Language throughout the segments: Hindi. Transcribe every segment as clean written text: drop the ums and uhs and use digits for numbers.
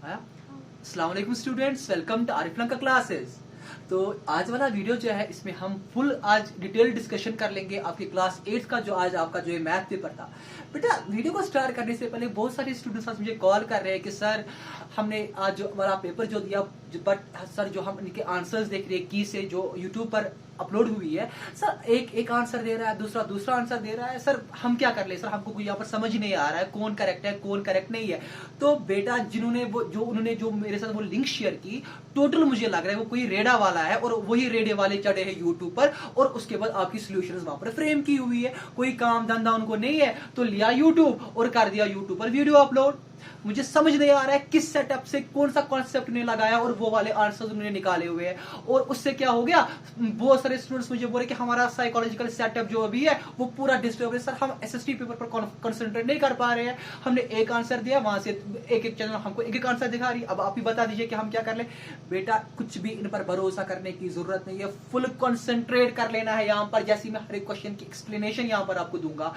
आया। अस्सलाम वालेकुम स्टूडेंट्स, वेलकम टू आरिफ का क्लासेस। तो आज वाला वीडियो जो है इसमें हम फुल आज डिटेल डिस्कशन कर लेंगे आपकी क्लास 8 का जो आज आपका जो मैथ पेपर था। बेटा वीडियो को स्टार्ट करने से पहले बहुत सारे स्टूडेंट्स आज मुझे कॉल कर रहे हैं कि सर हमने आज जो हमारा पेपर जो दिया बट सर जो हम इनके आंसर्स देख रहे हैं की से जो यूट्यूब पर अपलोड हुई है, सर एक आंसर दे रहा है, दूसरा आंसर दे रहा है, सर हम क्या कर ले, सर हमको कोई यहाँ पर समझ नहीं आ रहा है कौन करेक्ट है कौन करेक्ट नहीं है। तो बेटा उन्होंने जो मेरे साथ वो लिंक शेयर की, टोटल मुझे लग रहा है वो कोई रेडा वाला है और वही रेडे वाले चढ़े हैं यूट्यूब पर और उसके बाद आपकी सोल्यूशंस वहां पर फ्रेम की हुई है। कोई काम धंधा उनको नहीं है तो लिया यूट्यूब और कर दिया यूट्यूब पर वीडियो अपलोड। मुझे समझ नहीं आ रहा है किस सेटअप से कौन सा कॉन्सेप्ट ने लगाया और वो वाले आंसर्स उन्होंने निकाले हुए हैं और उससे क्या हो गया, बहुत सारे स्टूडेंट्स मुझे बोले कि हमारा साइकोलॉजिकल सेटअप जो अभी है वो पूरा डिस्टर्ब है, सर हम एसएसटी पेपर पर कंसंट्रेट नहीं कर पा रहे हैं। हमने एक आंसर दिया, वहां से एक चैनल हमको एक आंसर दिखा रही, अब आप ही बता दीजिए कि हम क्या कर ले। बेटा कुछ भी इन पर भरोसा करने की जरूरत नहीं है, फुल कंसंट्रेट कर लेना है यहाँ पर, जैसे मैं हर एक क्वेश्चन की एक्सप्लेनेशन यहाँ पर आपको दूंगा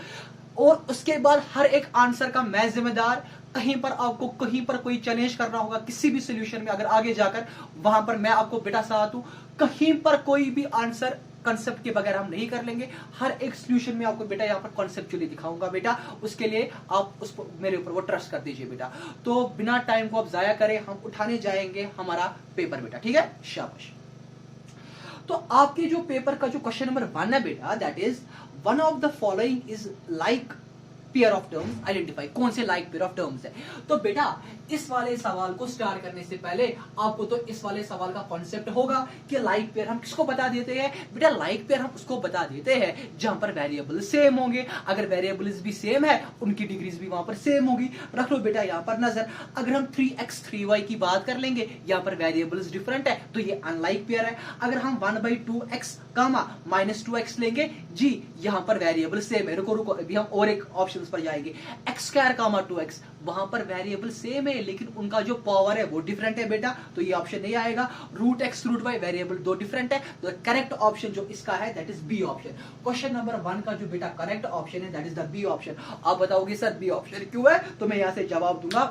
और उसके बाद हर एक आंसर का मैं जिम्मेदार। कहीं पर आपको कहीं पर कोई चैलेंज करना होगा किसी भी सोल्यूशन में, अगर आगे जाकर वहां पर मैं आपको बेटा साथ हूं। कहीं पर कोई भी आंसर कॉन्सेप्ट के बगैर हम नहीं कर लेंगे, हर एक सोल्यूशन में आपको बेटा यहाँ पर कॉन्सेप्चुअली दिखाऊंगा बेटा। उसके लिए आप उसको मेरे ऊपर वो ट्रस्ट कर दीजिए बेटा। तो बिना टाइम को आप जाया करें, हम उठाने जाएंगे हमारा पेपर बेटा, ठीक है, शाबाश। तो आपके जो पेपर का जो क्वेश्चन नंबर 1 है बेटा, that is one of the following is like pair of terms identify. कौन से लाइक पेयर ऑफ टर्म्स है? तो बेटा इस वाले सवाल को स्टार्ट करने से पहले आपको तो इस वाले सवाल का कॉन्सेप्ट होगा कि लाइक पेयर हम किसको बता देते हैं। बेटा लाइक पेयर हम उसको बता देते हैं जहां पर वेरिएबल सेम होंगे। अगर वेरिएबल्स भी सेम है उनकी डिग्रीज भी वहां पर सेम होगी। रख लो बेटा यहाँ पर नजर। अगर हम 3x 3y की बात कर लेंगे, यहाँ पर वेरिएबल्स डिफरेंट है तो ये अनलाइक पेयर है। अगर हम 1/2x -2x लेंगे जी, यहाँ पर वेरिएबल सेम है। रुको अभी हम और एक ऑप्शन पर जाएंगे। x² 2x, वहां पर वेरिएबल सेम है लेकिन उनका जो पावर है वो डिफरेंट है बेटा, तो ये ऑप्शन नहीं आएगा। √x √y वेरिएबल दो डिफरेंट है, तो करेक्ट ऑप्शन जो इसका है that is B option. Question number 1 का जो बेटा करेक्ट ऑप्शन है that is the B option. आप बताओगे सर बी ऑप्शन क्यों है, तो मैं यहां से जवाब दूंगा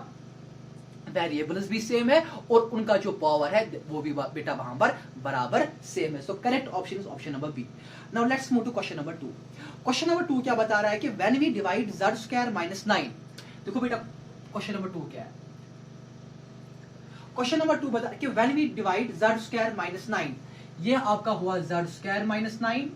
वेरिएबल्स भी सेम है और उनका जो पावर है वो भी बेटा वहां पर बराबर सेम है। So correct option is option number B. Now let's move to question number 2। Question number 2 क्या बता रहा है कि व्हेन वी डिवाइड z² -9। देखो बेटा क्वेश्चन नंबर 2 क्या है। क्वेश्चन नंबर 2 बता कि व्हेन वी डिवाइड z² -9, ये आपका हुआ z² -9,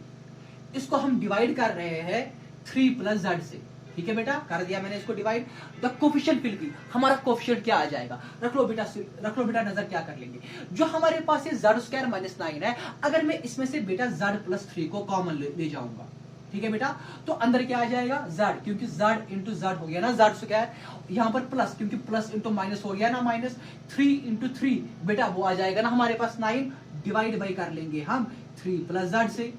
इसको हम डिवाइड कर रहे हैं 3 + z से। ठीक है बेटा, कर दिया मैंने इसको डिवाइड। द कोफिशिएंट फिल की, हमारा कोफिशिएंट क्या आ जाएगा, रख लो बेटा नजर क्या कर लेंगे। जो हमारे पास ये z² -9 है, अगर मैं इसमें से बेटा z+3 को कॉमन ले जाऊंगा, ठीक है बेटा, तो अंदर क्या आ जाएगा z, क्योंकि z इंटू z हो गया ना z², यहां पर प्लस क्योंकि प्लस इंटू माइनस हो गया ना माइनस, 3 × 3 बेटा वो आ जाएगा ना हमारे पास 9, डिवाइड बाई कर लेंगे हम 3 + z से।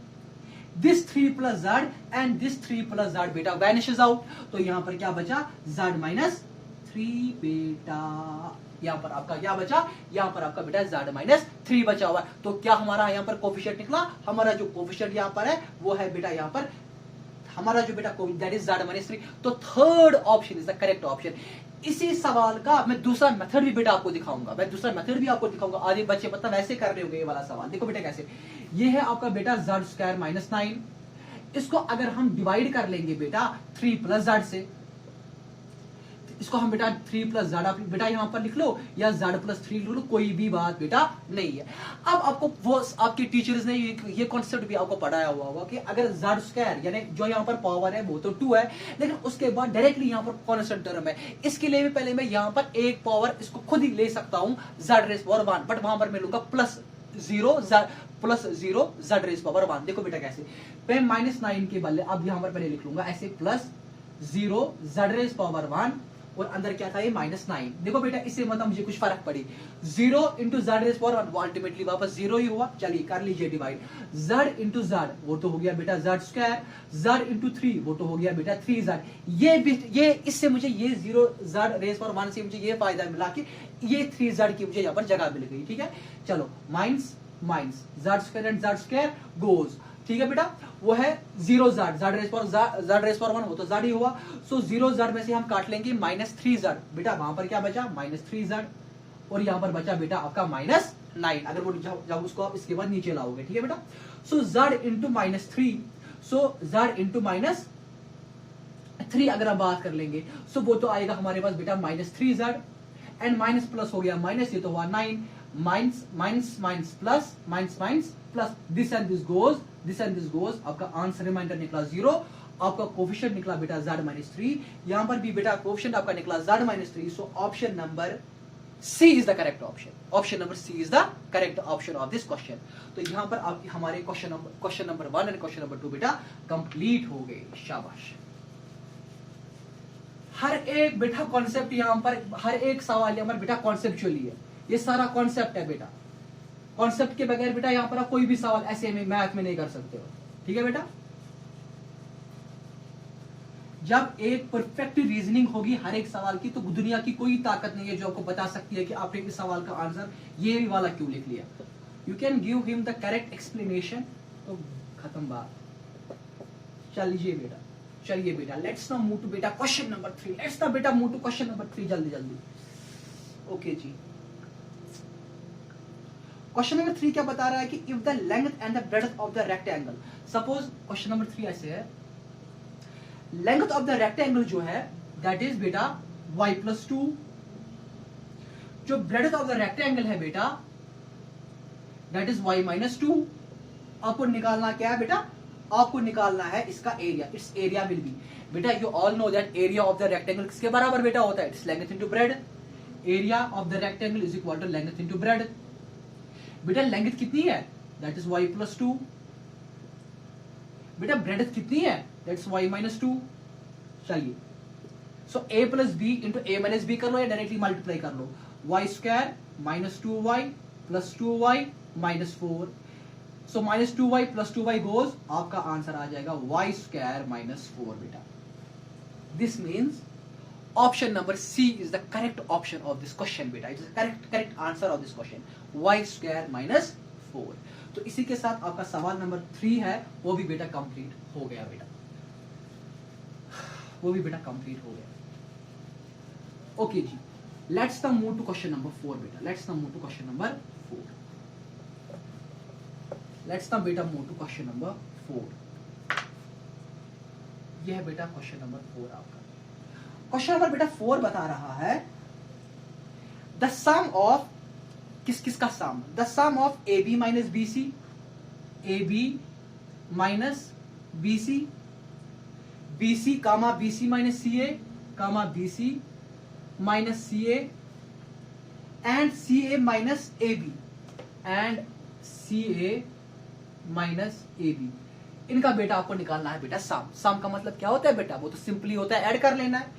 This 3 + z and this 3 + z बेटा वैनिशेस आउट, तो यहां पर क्या बचा z -3 बेटा। यहां पर आपका क्या बचा, यहां पर आपका बेटा z -3 बचा हुआ। तो क्या हमारा यहां पर कोफिशिएंट निकला, हमारा जो कोफिशिएंट यहां पर है वो है बेटा यहां पर हमारा जो बेटा दैट इज z -3। तो third option is the correct option. इसी सवाल का मैं दूसरा मेथड भी बेटा आपको दिखाऊंगा, आधे बच्चे मतलब वैसे कर रहे होंगे ये वाला सवाल। देखो बेटा कैसे, ये है आपका बेटा z² -9, इसको अगर हम डिवाइड कर लेंगे बेटा 3 + z से, इसको हम बेटा 3 + z बेटा यहां पर लिख लो या z+3 लिख लो, कोई भी बात बेटा नहीं है। अब आपको वो आपके टीचर्स ने ये कॉन्सेप्ट भी आपको पढ़ाया हुआ होगा कि अगर z² यानी जो यहां पर पावर है वो तो 2 है, लेकिन उसके बाद डायरेक्टली यहां पर कांस्टेंट टर्म है। इसके लिए भी पहले मैं यहां पर एक पावर इसको खुद ही ले सकता हूं z⁻1, बट वहां पर मैं लूंगा +0 z⁻1। देखो बेटा कैसे, मैं -9 के बदले अब यहां पर पहले लिख लूंगा ऐसे +0 z⁻1 और अंदर क्या था ये -9। देखो बेटा इससे मतलब मुझे कुछ फर्क पड़ी, 0 × z⁻1 वो अल्टीमेटली वापस 0 ही हुआ। चलिए कर लीजिए डिवाइड, z × z वो तो हो गया बेटा z², z × 3 वो तो हो गया बेटा 3z। ये इससे मुझे ये 0 z⁻1 से मुझे ये फायदा मिला कि ये 3z की मुझे यहाँ पर जगह मिल गई। ठीक है, चलो minus z² and z² goes, ठीक है बेटा, वो है 0z, z⁻1 वो तो z ही हुआ। सो 0z में से हम काट लेंगे -3z, बेटा वहां पर क्या बचा -3z, और यहाँ पर बचा बेटा आपका -9, अगर वो जब उसको आप इसके बाद नीचे लाओगे, ठीक है बेटा। सो z इंटू -3, सो z इंटू -3 अगर हम बात कर लेंगे, सो वो तो आएगा हमारे पास बेटा -3z, एंड माइनस प्लस हो गया माइनस, ये तो हुआ 9, minus minus minus plus, minus minus plus, this and this goes, this and this goes, आपका आंसर रिमाइंडर निकला 0, आपका कोफिशिएंट निकला बेटा z-3, यहां पर भी बेटा कोफिशिएंट आपका निकला z-3, so option number C is the correct option. Option number C is the correct option of this question. तो यहाँ पर आपकी हमारे question number 1 and question number 2 बेटा कंप्लीट हो गए, शाबाश। हर एक बेटा कॉन्सेप्ट यहाँ पर, हर एक सवाल यहाँ पर बेटा कॉन्सेप्चुअली है, ये सारा कॉन्सेप्ट है बेटा। कॉन्सेप्ट के बगैर बेटा यहाँ पर आप कोई भी सवाल ऐसे में मैथ में नहीं कर सकते हो, ठीक है बेटा। जब एक परफेक्ट रीजनिंग होगी हर एक सवाल की, तो दुनिया की कोई ताकत नहीं है जो आपको बता सकती है कि आपने इस सवाल का आंसर ये वाला क्यों लिख लिया। You can give him the correct explanation, तो खत्म बात। चलिए बेटा, चलिए बेटा, लेट्स नाउ मूव टू बेटा क्वेश्चन नंबर 3। लेट्स नाउ बेटा मूव टू क्वेश्चन नंबर 3, जल्दी जल्दी। ओके जी, क्वेश्चन नंबर 3 क्या बता रहा है कि if the length and the breadth of the rectangle, suppose question number 3 ऐसे है, लेंथ ऑफ द रेक्टेंगल जो है दैट इज बेटा y+2, जो ब्रेड्थ ऑफ द रेक्टेंगल है बेटा दैट इज y-2। आपको निकालना क्या है बेटा, आपको निकालना है इसका area, its area will be बेटा, you all know that area of the rectangle किसके बराबर बेटा होता है, its length into breadth. Area of the rectangle is equal to length into breadth. बेटा लेंथ कितनी है, दैट इज y+2। बेटा ब्रेड्थ कितनी है, दैट्स y-2। चलिए, so a plus B into a minus B कर लो या डायरेक्टली मल्टीप्लाई कर लो, y² -2y plus 2y -4, so -2y plus 2y goes, आपका आंसर आ जाएगा y² -4 बेटा। This means option number C is the correct option of this question बेटा, it is correct answer of this question, y² -4। तो इसी के साथ आपका सवाल नंबर 3 है वो भी बेटा कंप्लीट हो गया बेटा, वो भी बेटा कंप्लीट हो गया। Okay ji, let's now move to question number 4 बेटा, let's now move to question number 4, let's now बेटा मूव टू क्वेश्चन नंबर 4। यह है बेटा क्वेश्चन नंबर 4 आपका। क्वेश्चन नंबर बेटा 4 बता रहा है द सम ऑफ, किसका sum, the sum of AB minus BC, AB minus BC, BC comma BC minus CA comma BC minus CA and CA minus AB and CA minus AB, इनका बेटा आपको निकालना है बेटा सम। सम का मतलब क्या होता है बेटा, वो तो सिंपली होता है ऐड कर लेना है,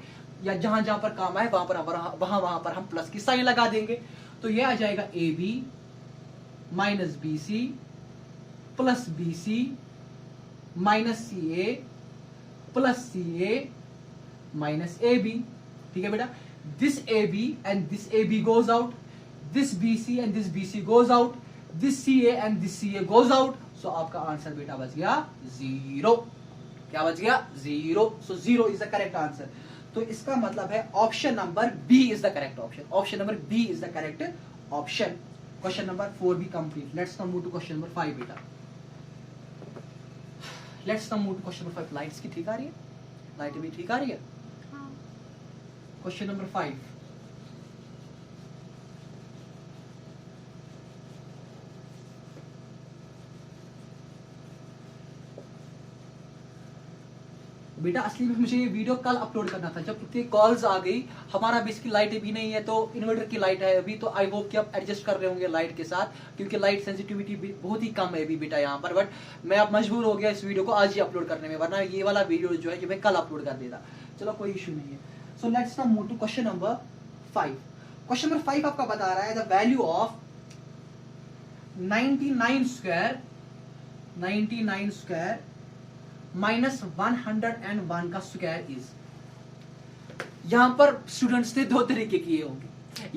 या जहां जहां पर काम है वहां पर हम प्लस की साइन लगा देंगे। तो ये आ जाएगा AB minus BC plus BC minus CA plus CA minus AB, ठीक है बेटा। This AB and this AB goes out, this BC and this BC goes out, this CA and this CA goes out, so आपका आंसर बेटा बच गया 0। क्या बच गया, 0। So 0 is the correct answer. तो इसका मतलब है option number B is the correct option, option number B is the correct option. Question number 4 भी complete. Let's now move to question number 5 बेटा, let's now move to question number 5। Lights की ठीक आ रही है, लाइट भी ठीक आ रही है। क्वेश्चन नंबर 5, बेटा असली में मुझे ये वीडियो कल अपलोड करना था, जब इतनी कॉल्स आ गई, हमारा बेसिकली लाइट भी नहीं है, तो इन्वर्टर की लाइट है अभी, तो आई होप कि आप एडजस्ट कर रहे होंगे लाइट के साथ, क्योंकि लाइट सेंसिटिविटी बहुत ही कम है अभी बेटा यहाँ पर। बट मैं अब मजबूर हो गया इस वीडियो को आज ही अपलोड करने में, वरना ये वाला वीडियो जो है जो मैं कल अपलोड कर देता। चलो कोई इशू नहीं है। So let's now move to question number 5। Question number 5 आपका बता रहा है the value of 99 square minus 101 का स्क्वायर इज। यहां पर स्टूडेंट्स ने दो तरीके किए होंगे,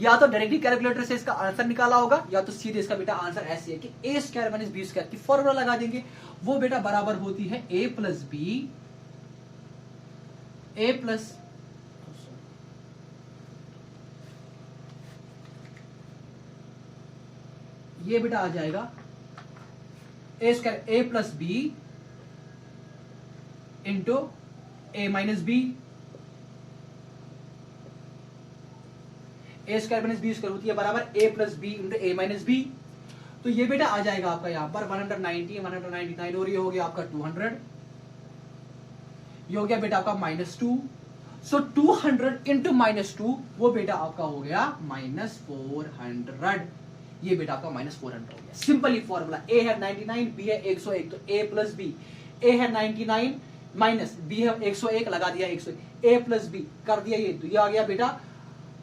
या तो डायरेक्टली कैलकुलेटर से इसका आंसर निकाला होगा, या तो सीधे इसका बेटा आंसर ऐसे है कि a square minus B square की फॉर्मूला लगा देंगे, वो बेटा बराबर होती है a plus B, a plus ये बेटा आ जाएगा A square A plus B into A minus B, A square minus B square होती है बराबर A plus B into A minus B. तो ये बेटा आ जाएगा आपका यहां पर 190 199 और ये हो गया आपका 200, ये हो गया बेटा आपका -2। सो 200 इंटू -2 वो बेटा आपका हो गया -400। ये बेटा आपका -400 हो गया। सिंपली फॉर्मूला, ए है 99 बी है 101, तो ए प्लस बी, ए है 99 माइनस बी है 101 लगा दिया 101, ए प्लस बी कर दिया ये, तो ये आ गया बेटा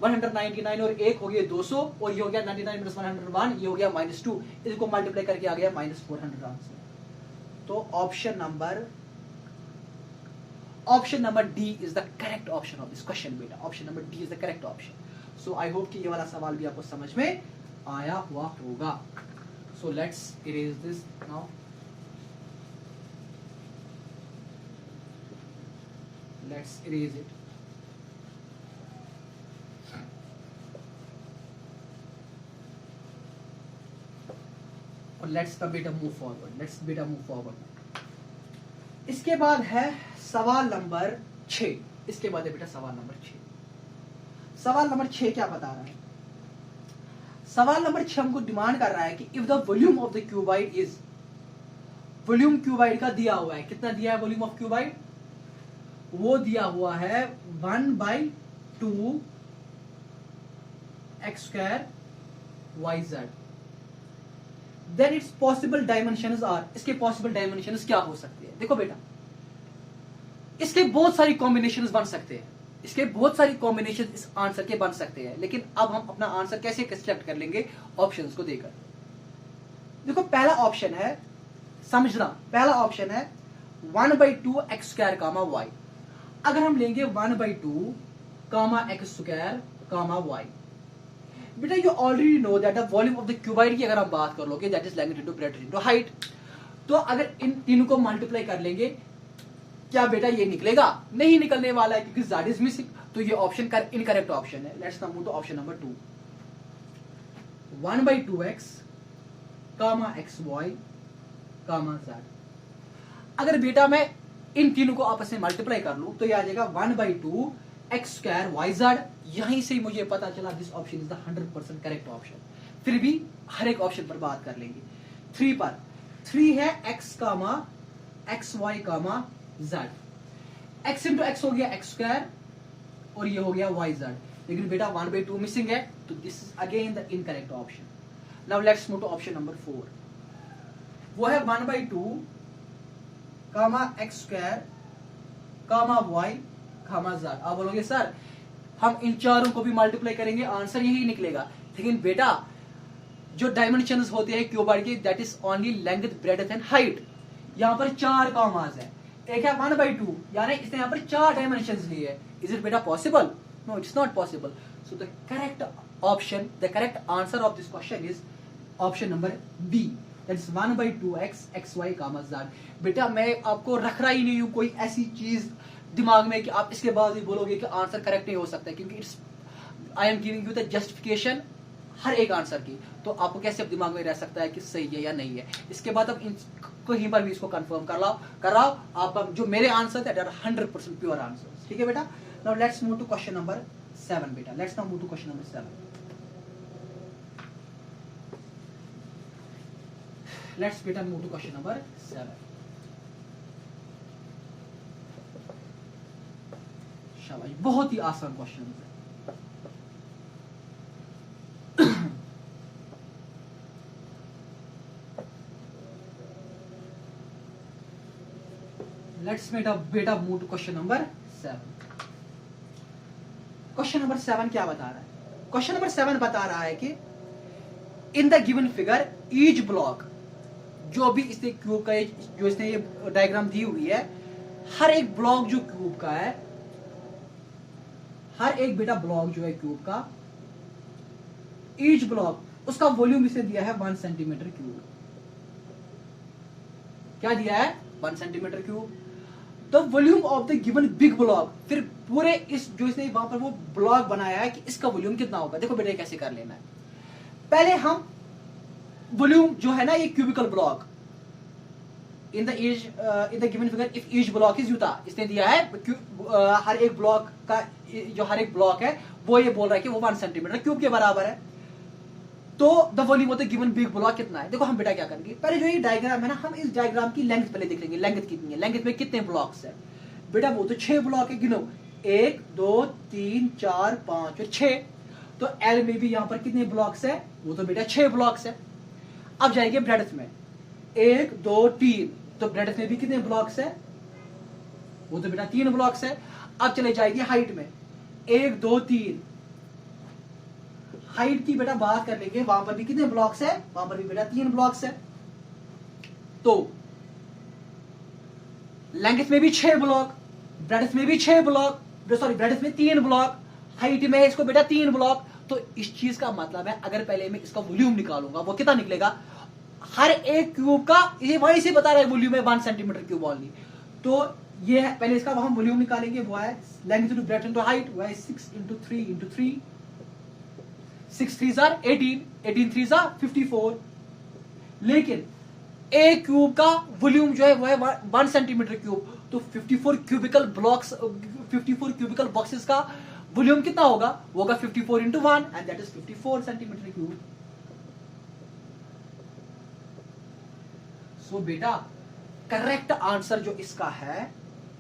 199 और 1 हो गया 200 और ये हो गया 99 प्लस 101, ये हो गया -2, इसको मल्टीप्लाई करके आ गया -400 आंसर। तो option number D is the correct option of this question बेटा। Option number D is the correct option. So I hope कि ये वाला सवाल भी आपको समझ में आया हुआ होगा। So let's erase this now. Let's erase it. और लेट्स बेटा मूव फॉरवर्ड। इसके बाद है सवाल नंबर 6। इसके बाद है बेटा सवाल नंबर 6। सवाल नंबर 6 क्या बता रहा है? सवाल नंबर 6 हमको डिमांड कर रहा है कि if the volume of the cuboid is, volume cuboid का दिया हुआ है, कितना दिया है वॉल्यूम ऑफ क्यूबाइड? वो दिया हुआ है 1/2 x square yz। Then it's possible dimensions are, इसके पॉसिबल डायमेंशंस क्या हो सकते हैं? देखो बेटा, इसके बहुत सारी कॉम्बिनेशंस बन सकते हैं, इसके बहुत सारी कॉम्बिनेशन इस आंसर के बन सकते हैं, लेकिन अब हम अपना आंसर कैसे कंस्ट्रक्ट कर लेंगे ऑप्शंस को देकर। देखो पहला ऑप्शन है, समझना, पहला ऑप्शन है 1/2 x स्क्वायर कामा y। अगर हम लेंगे 1/2 comma x square comma y, बेटा you already know that the volume of the cuboid की अगर हम बात कर लोगे that is length into breadth into height. तो अगर इन तीनों को मल्टीप्लाई कर लेंगे, क्या बेटा ये निकलेगा? नहीं निकलने वाला है क्योंकि z इज मिसिंग। तो ये ऑप्शन का इनकरेक्ट ऑप्शन है। Let's now move to option number 2। 1/2x comma xy comma z। अगर बेटा मैं इन तीनों को आपस में मल्टीप्लाई कर लूं तो ये आ जाएगा 1/2 x स्क्वायर yz। यहीं से ही मुझे पता चला this option is the 100% correct option. फिर भी हर एक ऑप्शन पर बात कर लेंगे। 3 पर 3 है x कामा xy comma z। x into x हो गया x स्क्वायर और ये हो गया yz, लेकिन बेटा 1/2 मिसिंग है, तो this is again the incorrect option. Now let's move to option number 4। वो है 1/2 comma x square comma y comma z। आप बोलोगे सर हम इन चारों को भी मल्टीप्लाई करेंगे आंसर यही निकलेगा, लेकिन बेटा जो डायमेंशंस होते हैं क्यूबाइड के that is only length breadth and height. यहाँ पर 4 कामास है, एक है 1/2, यानी इसने यहाँ पर 4 डायमेंशंस लिए है। इज इट बेटा possible? No, it's not possible. So the correct option, the correct answer of this question is option number B, that is 1/2x xy comma z। बेटा मैं आपको रख रहा ही नहीं हूं कोई ऐसी चीज दिमाग में कि आप इसके बाद भी बोलोगे कि आंसर करेक्ट नहीं हो सकता, क्योंकि it's I am giving you the justification हर एक आंसर की। तो आपको कैसे दिमाग में रह सकता है कि सही है या नहीं है। इसके बाद अब कहीं पर भी इसको कंफर्म कर रहा आप जो मेरे answer that are 100% pure answer. ठीक है बेटा। Now let's move to question number 7 बेटा। Let's now move to question number 7। Let's बेटा मूव टू क्वेश्चन नंबर 7। शाबाश, बहुत ही आसान क्वेश्चन है। लेट्स बेटा move to question number 7। Question number 7 क्या बता रहा है? क्वेश्चन नंबर 7 बता रहा है कि इन the given figure each block, जो भी इसने क्यूब का जो इसने ये डायग्राम दी हुई है, हर एक ब्लॉक जो क्यूब का है, हर एक बेटा ब्लॉक जो है क्यूब का, ईच ब्लॉक उसका वॉल्यूम इसे दिया है 1 सेंटीमीटर क्यूब। क्या दिया है? 1 centimetre cube. The volume of the given big block, फिर पूरे इस जो इसने वहां पर वो ब्लॉक बनाया है कि इसका वॉल्यूम कितना होगा। देखो बेटा कैसे कर लेना है, पहले हम वॉल्यूम जो है ना ये cubical block in the given figure if each block is Utah, इसने दिया है हर एक ब्लॉक का जो हर एक ब्लॉक है वो ये बोल रहा है कि वो 1 सेंटीमीटर क्यूब के बराबर है। तो the volume of the given big block कितना है। देखो हम बेटा क्या करेंगे, पहले जो ये डायग्राम है ना हम इस डायग्राम की लेंथ पहले देख लेंगे, लेंथ कितनी है, लेंथ में कितने ब्लॉक्स है। बेटा वो तो 6 ब्लॉक है, गिनो 1 2 3 4 5 और 6। तो एल में भी यहाँ पर कितने ब्लॉक्स है, वो तो बेटा 6 ब्लॉक्स है। अब जाएंगे ब्रेडथ में 1 2 3, तो ब्रेडथ में भी कितने ब्लॉक्स है, वो तो बेटा 3 ब्लॉक्स है। अब चले जाएंगे हाइट में 1 2 3, हाइट की बेटा बात कर लेंगे, वहां पर भी कितने ब्लॉक्स है, वहां पर भी बेटा 3 ब्लॉक्स है। तो लेंथ में भी 6 ब्लॉक, ब्रेडथ में भी 6 ब्लॉक, सॉरी ब्रेडथ में 3 ब्लॉक, हाइट में है इसको बेटा 3 ब्लॉक। तो इस चीज का मतलब है अगर पहले मैं इसका वॉल्यूम निकालूंगा वो कितना निकलेगा, हर एक क्यूब का ये वहीं से बता रहा है वॉल्यूम है 1 सेंटीमीटर क्यूब ओनली। तो ये है पहले इसका हम वॉल्यूम निकालेंगे, वो है length into breadth into height, वो है 6 इंटू 3 इंटू 3, 6 3 are 18, 18 3 are 54। लेकिन एक क्यूब का वॉल्यूम जो है वो है 1 सेंटीमीटर क्यूब, तो 54 क्यूबिकल ब्लॉक्स 54 क्यूबिकल बॉक्सेस का वॉल्यूम कितना होगा, वो होगा 54 into 1 and that is 54 centimetre cube. So बेटा करेक्ट आंसर जो इसका है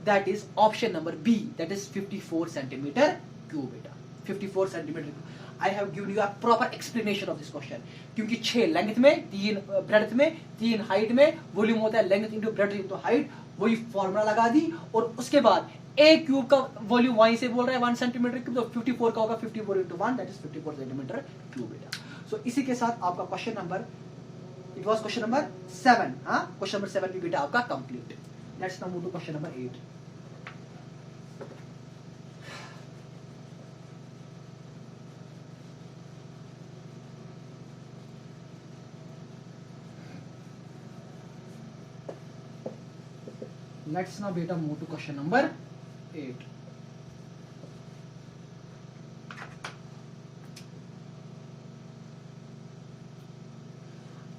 that is option number B, that is 54 centimetre cube बेटा, 54 centimetre cube. I have given you a proper explanation of this question, क्योंकि 6 लेंथ में, 3 ब्रेडथ में, 3 हाइट में, वॉल्यूम होता है length into breadth into height, वही फॉर्मूला लगा दी। और उसके बाद एक क्यूब का वॉल्यूम वहीं से बोल रहा है 1 सेंटीमीटर क्यूब, तो 54 का होगा 54 into 1 that is 54 centimetre cube बेटा। सो इसी के साथ आपका question number, it was question number 7, हाँ क्वेश्चन नंबर 7 भी बेटा आपका complete. Let's now move to question number 8। Let's now beta move to question number 8.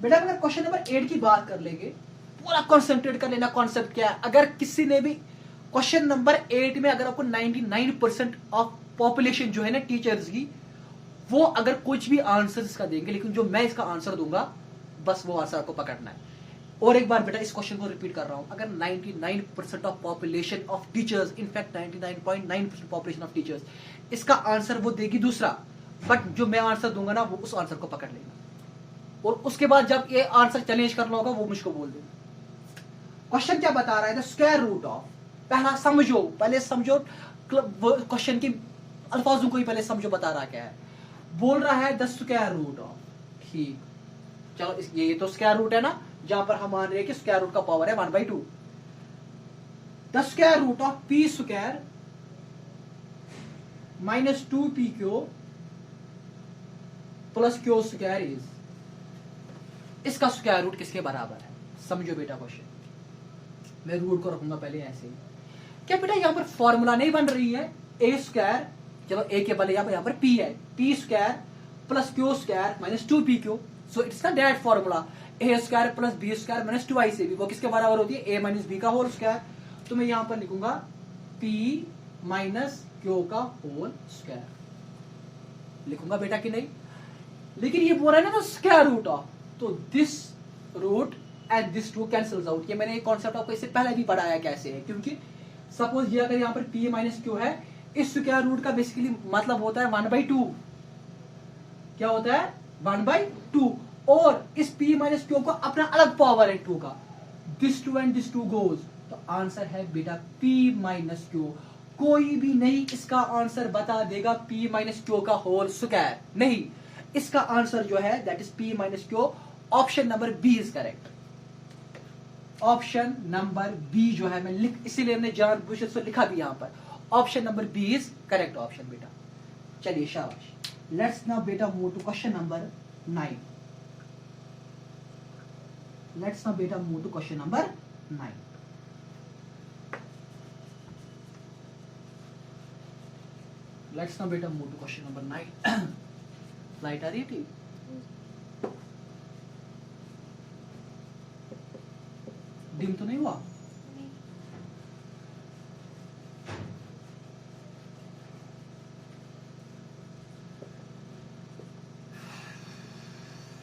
बेटा अगर क्वेश्चन नंबर 8 की बात कर लेंगे, पूरा कॉन्सेंट्रेट कर लेना कॉन्सेप्ट क्या है। अगर किसी ने भी क्वेश्चन नंबर 8 में अगर आपको 99% ऑफ पॉपुलेशन जो है ना टीचर्स की, वो अगर कुछ भी आंसर इसका देंगे, लेकिन जो मैं इसका आंसर दूंगा बस वो आंसर आपको पकड़ना है। और एक बार बेटा इस क्वेश्चन को रिपीट कर रहा हूं, अगर 99% of population of teachers, in fact 99.9% population of teachers इसका आंसर वो देगी दूसरा, बट जो मैं आंसर दूंगा ना वो उस आंसर को पकड़ लेगा, और उसके बाद जब ये आंसर चैलेंज करना होगा वो मुझको बोल देगा। क्वेश्चन क्या बता रहा है, द स्क्वायर रूट ऑफ, पहला समझो, पहले समझो क्वेश्चन की अल्फाजों को ही पहले समझो, बता रहा क्या है, बोल रहा है द स्क्वायर रूट ऑफ, ठीक चलो ये तो स्क्वायर रूट है ना, जहां पर हम मान रहे हैं कि स्क्वायर रूट का पावर है 1/2, the square root of P square minus 2p Q plus Q square is, इसका स्क्वायर रूट किसके बराबर है। समझो बेटा क्वेश्चन, मैं रूट को रखूंगा पहले ऐसे ही। क्या बेटा यहां पर फॉर्मूला नहीं बन रही है, ए स्क्वायर, चलो ए के बदले यहां पर पी है, P square plus Q square minus 2p Q, so it's the direct formula A square plus B square minus 2ac, वो किसके बराबर होती है, ए माइनस बी का होल स्क्वायर। तो मैं यहां पर लिखूंगा p माइनस क्यू का होल स्क्वायर, लिखूंगा बेटा कि नहीं। लेकिन ये बोल रहा है ना तो स्क्वायर रूट ऑफ, तो this root and this two cancels out. ये मैंने एक कॉन्सेप्ट आपको इससे पहले भी पढ़ाया कैसे है, क्योंकि सपोज ये अगर यहाँ पर p माइनस क्यू है, इस स्क्वायर रूट का बेसिकली मतलब होता है 1/2, क्या होता है 1/2, और इस p माइनस क्यू को अपना अलग पावर है 2 का, this two and this two goes, तो आंसर है बेटा p माइनस क्यू। कोई भी नहीं इसका आंसर बता देगा p माइनस क्यू का होल स्क्वायर, नहीं, इसका आंसर जो है that is p minus Q. Option number B is correct, option number B जो है मैं लिख, इसीलिए हमने जानबूझ से लिखा भी यहां पर, option number B is correct option बेटा। चलिए शाबाश, लेट्स नाउ बेटा move to question number 9। Let's now बेटा move to question number 9। Let's now बेटा move to question number 9। Light आ रही है ठीक। डिम तो नहीं हुआ?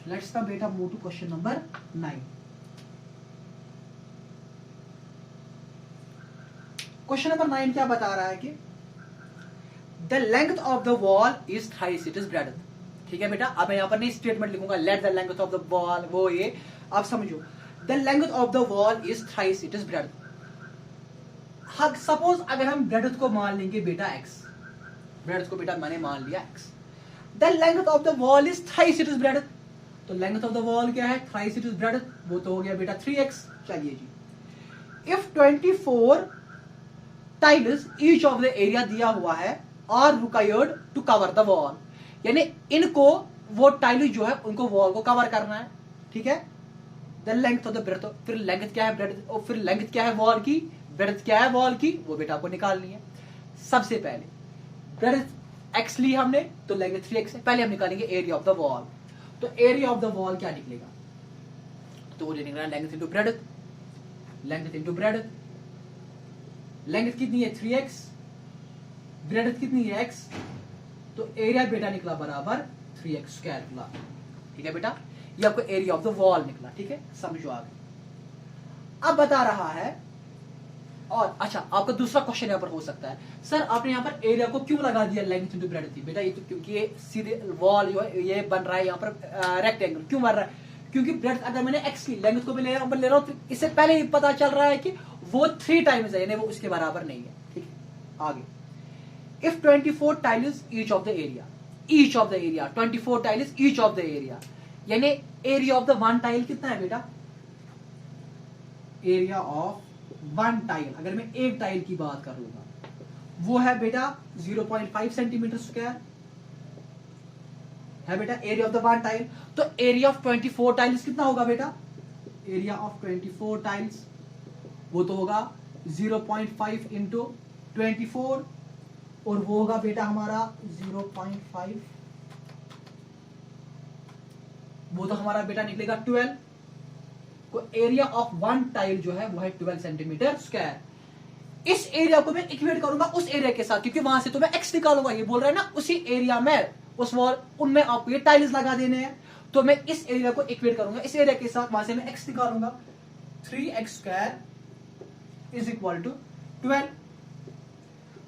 लेट्स ना बेटा move to question number 9। Question number 9 क्या बता रहा है कि the length of the wall is thrice it is breadth. ठीक है बेटा, अब मैं यहां पर नहीं स्टेटमेंट लिखूंगा let the length of the wall, वो ये आप समझो। The length of the wall is thrice it is breadth. Suppose अगर हम ब्रेडथ को मान लेंगे बेटा x, ब्रेडथ को बेटा मैंने मान लिया x, the length of the wall is thrice it is breadth. तो लेंथ ऑफ द वॉल क्या है? थ्राइस इट इज ब्रेडथ, वो तो हो गया बेटा 3x। चलिए जी, if 24 tiles each of the area दिया हुआ है are required to cover the wall, यानी इनको वो टाइल्स जो है उनको वॉल को कवर करना है। ठीक है, the length of the breadth, फिर लेंथ क्या है ब्रेडथ, और फिर लेंथ क्या है वॉल की, ब्रेडथ क्या है वॉल की, वो बेटा आपको निकालनी है। सबसे पहले ब्रेडथ x ली हमने, तो लेंथ 3x है। पहले हम निकालेंगे एरिया ऑफ द वॉल। तो एरिया ऑफ द वॉल क्या निकलेगा? तो वो निकलेगा length into breadth, length into breadth. Length कितनी है? 3x, ब्रेडथ कितनी है? x, तो एरिया बेटा निकला बराबर 3x स्क्वायर निकला। ठीक है बेटा, ये आपको एरिया ऑफ द वॉल निकला। ठीक है, समझो आगे। अब बता रहा है, और अच्छा आपका दूसरा क्वेश्चन यहां पर हो सकता है, सर आपने यहां पर एरिया को क्यों लगा दिया लेंथ इंटू ब्रेडथ थी? बेटा ये तो क्योंकि ये सीधे वॉल जो है ये बन रहा है यहां पर रेक्टेंगल, क्यों बन रहा है? क्योंकि ब्रेडथ अगर मैंने x की लेंथ को भी ले रहा हूं तो इससे पहले ही पता चल रहा है कि वो 3 टाइम्स है, यानी वो उसके बराबर नहीं है। ठीक है, आगे। If 24 tiles each of the area, each of the area 24 tiles each of the area, यानी area of the one tile कितना है बेटा? एरिया ऑफ वन टाइल, अगर मैं एक टाइल की बात करूंगा, वो है बेटा 0.5 सेंटीमीटर स्क्वायर है बेटा area of the one tile. तो एरिया ऑफ 24 टाइल्स कितना होगा बेटा? एरिया ऑफ 24 टाइल्स वो तो होगा 0.5 इंटू 24, और वो होगा बेटा हमारा 0.5, वो तो हमारा बेटा निकलेगा 12। को एरिया ऑफ वन टाइल जो है वो है 12 सेंटीमीटर स्क्वायर। इस एरिया को मैं इक्वेट करूंगा उस एरिया के साथ, क्योंकि वहां से तो मैं x निकालूंगा, ये बोल रहा है ना उसी एरिया में उस वॉल उनमें आपको ये टाइल्स लगा देने हैं, तो मैं इस एरिया को इक्वेट करूंगा इस एरिया के साथ, वहां से मैं x निकालूंगा। 3x square is equal to 12,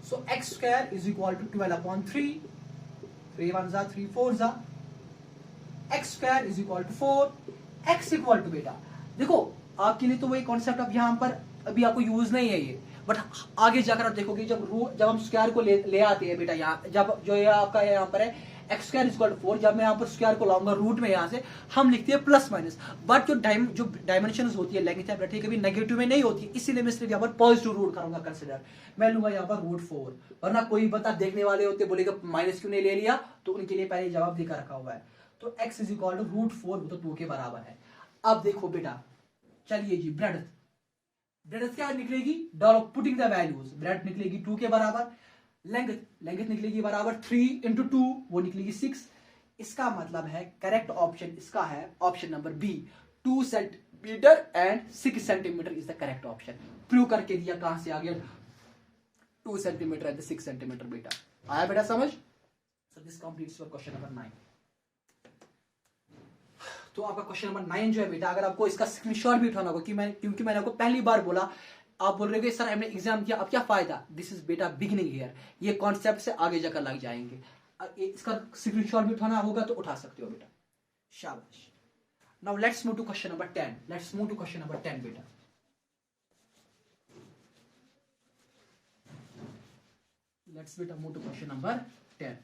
सो x square is equal to 12/3, 3 1 जा 3 4 जा, x square is equal to 4, x equal to बेटा देखो आपके लिए तो वही कॉन्सेप्ट अब यहां पर अभी आपको यूज नहीं है ये, बट आगे जाकर आप देखोगे जब हम स्क्वायर को ले आते हैं बेटा, यहाँ जब जो ये आपका यहाँ पर है एक्स स्क्वायर इक्वल टू 4, जब मैं यहाँ पर स्क्वायर को लाऊंगा रूट में यहाँ से हम लिखते हैं प्लस माइनस, बट जो डायमेंशन होती है लेंथ है कभी नेगेटिव में नहीं होती, इसीलिए मैं सिर्फ यहाँ पर पॉजिटिव रूट करूंगा कंसिडर, मैं लूंगा यहाँ पर √4, वरना कोई बता देखने वाले होते बोलेगा माइनस क्यों नहीं ले लिया, तो उनके लिए पहले जवाब देकर रखा हुआ है। तो x इज इक्वल टू √4, तो 2 के बराबर है। अब देखो बेटा, चलिए जी ब्रेडथ क्या निकलेगी? Dollar putting the values, breadth निकलेगी 2 के बराबर, लेंथ निकलेगी बराबर 3 इंटू 2, वो निकलेगी 6। इसका मतलब है करेक्ट ऑप्शन इसका है option number B, 2 centimetre and 6 centimetre is the correct option. Prove करके दिया, कहां से आ गया 2 सेंटीमीटर एंड 6 सेंटीमीटर बेटा, आया बेटा समझ? सो this completes your question number 9। तो आपका क्वेश्चन नंबर 9 जो है बेटा, अगर आपको इसका स्क्रीनशॉट भी उठाना होगा क्योंकि मैंने आपको पहली बार बोला, आप बोल रहे हो सर हमने एग्जाम किया अब क्या फायदा, दिस इज बेटा बिगिनिंग हियर, ये कॉन्सेप्ट से आगे जाकर लग जाएंगे, इसका स्क्रीनशॉट भी उठाना होगा तो उठा सकते हो बेटा, शाबाश। Now let's move to question number 10, let's move to question number 10 बेटा। लेट्स बेटा move to question number 10।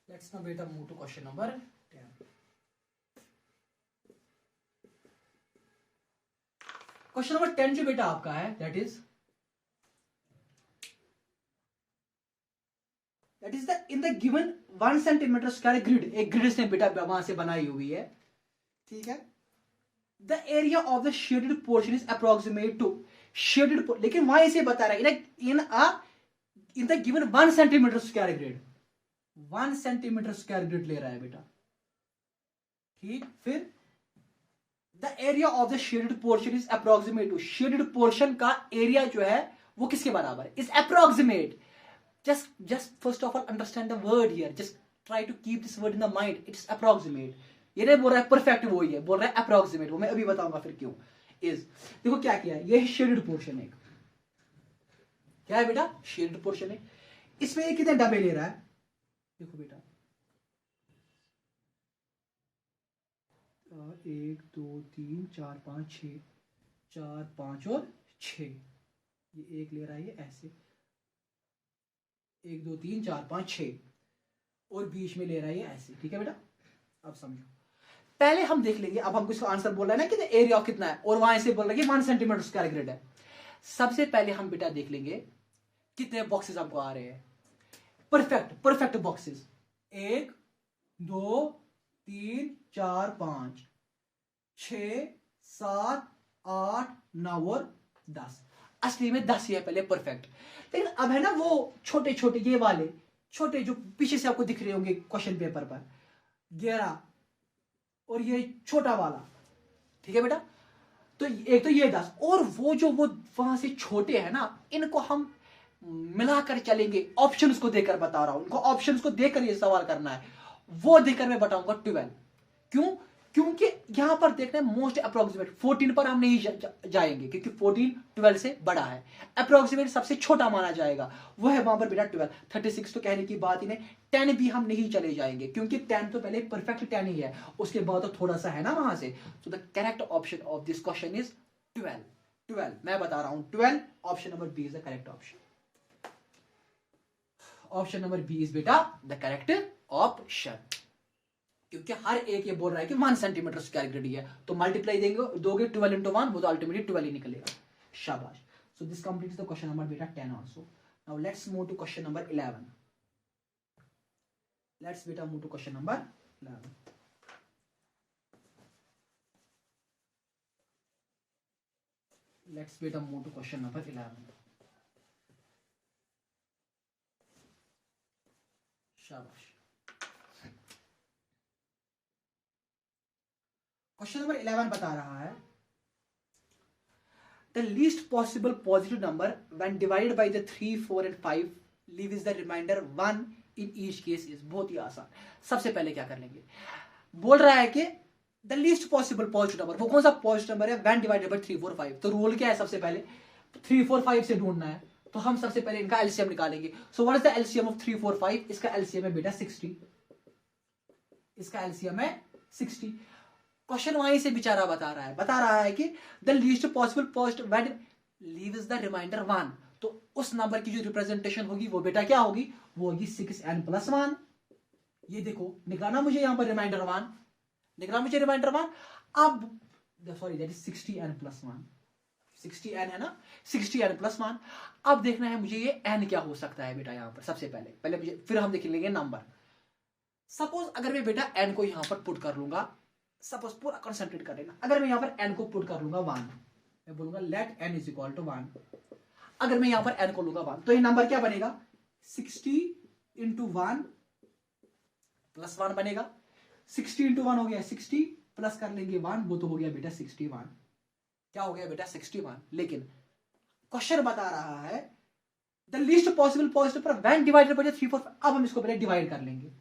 Let's now beta move to question number 10. Question number 10 जो बेटा आपका है that is the in the given 1 centimetre square grid, एक ग्रिड से बेटा वहां से बनाई हुई है, ठीक है। The area of the shaded portion is approximate to shaded, लेकिन वहां इसे बता रहा है in the given 1 centimetre square grade, 1 centimetre square grade ले रहा है बेटा। ठीक, फिर the area of the shaded portion is approximate to, shaded portion का एरिया जो है वो किसके बराबर है, is approximate. just first of all understand the word here, just try to keep this word in the mind, it's approximate। ये नहीं बोल रहा है परफेक्ट, वो ही है बोल रहा है अप्रोक्सीमेट, वो मैं अभी बताऊंगा फिर क्यों। इज देखो क्या किया है, ये है शेडेड पोर्शन है, क्या है बेटा, शेडेड पोर्शन है। इसमें ये कितने डब्बे ले रहा है, देखो बेटा 1 2 3 4 5 6, 4 5 और 6, ये एक ले रहा है, ये ऐसे 1 2 3 4 5 6, और बीच में ले रहा है ये ऐसे। ठीक है बेटा, अब समझो, पहले हम देख लेंगे, अब हमको इसका आंसर बोल रहा है ना कि एरिया कितना है, और वहां से बोल रहा है कि 1 सेंटीमीटर स्क्वायर ग्रेड है। सबसे पहले हम बेटा देख लेंगे कितने बॉक्सेस हमको आ रहे हैं, परफेक्ट बॉक्सेस, 1 2 3 4 5 6 7 8 9 और 10, असली में 10 ही है पहले परफेक्ट। लेकिन अब है ना वो छोटे छोटे, ये वाले छोटे जो पीछे से आपको दिख रहे होंगे क्वेश्चन पेपर पर, 11 और ये छोटा वाला। ठीक है बेटा, तो एक तो ये 10, और वो जो वो वहां से छोटे हैं ना, इनको हम मिलाकर चलेंगे, ऑप्शंस को देकर बता रहा हूं, इनको ऑप्शंस को देकर ये सवाल करना है, वो देकर मैं बताऊंगा 12। क्यों, क्योंकि यहां पर देखना है मोस्ट अप्रोक्सीमेट, 14 पर हम नहीं जाएंगे क्योंकि 14 12 से बड़ा है, अप्रोक्सीमेट सबसे छोटा माना जाएगा, वो है वहां पर बेटा 12। 36 तो कहने की बात ही नहीं, 10 भी हम नहीं चले जाएंगे क्योंकि 10 तो पहले परफेक्ट 10 ही है, उसके बाद तो थोड़ा सा है ना वहां से। So the correct option of this question is 12। मैं बता रहा हूं 12, option number B is the correct option. Option number B is बेटा द करेक्ट ऑप्शन, क्योंकि हर एक ये बोल रहा है कि 1 सेंटीमीटर स्क्वायर ग्रेड है, तो मल्टीप्लाई देंगे, दोगे 12 into 1, वो तो अल्टीमेटली 12 ही निकलेगा। शाबाश। So this completes the question number बेटा 10 also. Now let's move to question number 11। Let's बेटा move to question number 11। Let's बेटा मूव टू क्वेश्चन नंबर 11। शाबाश। क्वेश्चन नंबर 11 बता रहा है the least possible positive number when divided by the 3 4 and 5 leaves the remainder 1 in each case is. बहुत ही आसान। सबसे पहले क्या कर लेंगे, बोल रहा है कि the least possible positive number, वो कौन सा पॉजिटिव नंबर है, व्हेन डिवाइडेड बाय 3 4 5। तो रूल क्या है, सबसे पहले 3 4 5 से ढूंढना है, तो हम सबसे पहले इनका एलसीएम निकालेंगे। So what is the LCM of 3 4 5, इसका एलसीएम है बेटा 60, इसका एलसीएम है 60। क्वेश्चन वहीं से बेचारा बता रहा है कि the least possible positive when leaves the remainder 1, तो उस नंबर की जो रिप्रेजेंटेशन होगी वो बेटा क्या होगी, वो होगी 6n+1। ये देखो निकालना मुझे यहां पर रिमाइंडर 1, निकालना मुझे रिमाइंडर 1। अब sorry that is 60n+1, 60n है ना, 60n+1। अब देखना है मुझे ये n क्या हो सकता है बेटा, यहां पर सबसे पहले मुझे, फिर हम देख लेंगे नंबर। सपोज अगर मैं बेटा n को यहां पर पुट कर लूंगा, सपोज पूरा कंसंट्रेट कर लेना, अगर मैं यहां पर n को पुट कर लूंगा 1, मैं बोलूंगा let n is equal to 1। अगर मैं यहां पर n को लूंगा 1, तो ये नंबर क्या बनेगा, 60 इंटू 1 प्लस 1 बनेगा। 60 इंटू 1 हो गया 60, प्लस कर लेंगे 1, वो तो हो गया बेटा 61। क्या हो गया बेटा 61। लेकिन क्वेश्चन बता रहा है द लीस्ट पॉसिबल पॉजिटिव पर व्हेन डिवाइडेड बाय 3 4। अब हम इसको पहले डिवाइड कर लेंगे,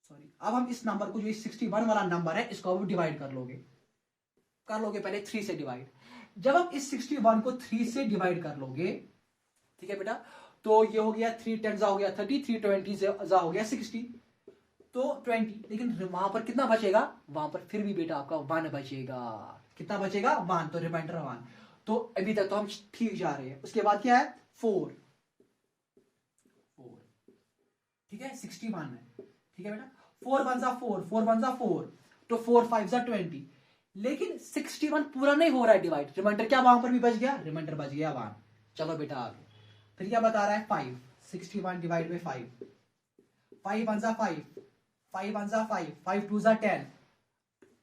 सॉरी अब हम इस नंबर को, जो 61 वाला नंबर है, इसको अब डिवाइड कर लोगे पहले 3 से डिवाइड। जब हम इस 61 को 3 से डिवाइड कर लोगे, ठीक है बेटा, तो ये हो गया 3 10 हो गया 30, 3 20 हो गया 60, तो 20। लेकिन वहां पर कितना बचेगा, वहां पर फिर भी बेटा आपका 1 बचेगा। कितना बचेगा, 1, तो रिमाइंडर 1। तो अभी तक तो हम ठीक जा रहे हैं। उसके बाद क्या है 4, ठीक है 61 है, ठीक है बेटा, 4 1 जा 4, 4 1 जा 4, तो 4 5 जा 20। लेकिन 61 पूरा नहीं हो रहा है डिवाइड, रिमाइंडर क्या वहां पर भी बच गया, रिमाइंडर बच गया 1। चलो बेटा आगे, फिर क्या बता रहा है 5, 61 डिवाइड बाय 5 1 जा 5, 5 1 जा 5, 5 2 जा 10,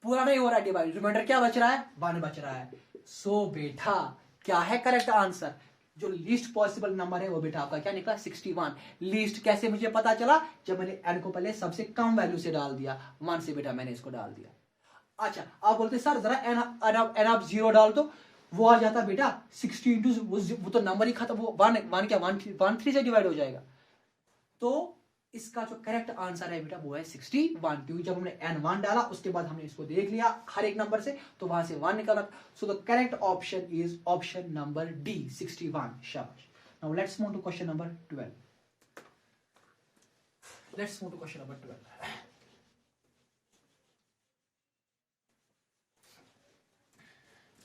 पूरा नहीं हो रहा है डिवाइड, रिमाइंडर क्या बच रहा है, 1 बच रहा है। सो बेटा क्या है करेक्ट आंसर, जो लीस्ट पॉसिबल नंबर है वो बेटा आपका क्या निकला 61। लीस्ट कैसे मुझे पता चला, जब मैंने n को पहले सबसे कम वैल्यू से डाल दिया, 1 से बेटा मैंने इसको डाल दिया। अच्छा आप बोलते सर जरा n आप 0 डाल दो, वो आ जाता बेटा 60 इंटू वो तो नंबर ही खत्म, वो 1 क्या 1 3 से डिवाइड हो जाएगा। तो इसका जो करेक्ट आंसर है बेटा वो है 61, क्योंकि जब हमने n1 डाला उसके बाद हमने इसको देख लिया हर एक नंबर से, तो वहां से 1 निकला। So the correct option is option number D 61। शाबाश। Now let's move to question number 12। Let's move to question number 12।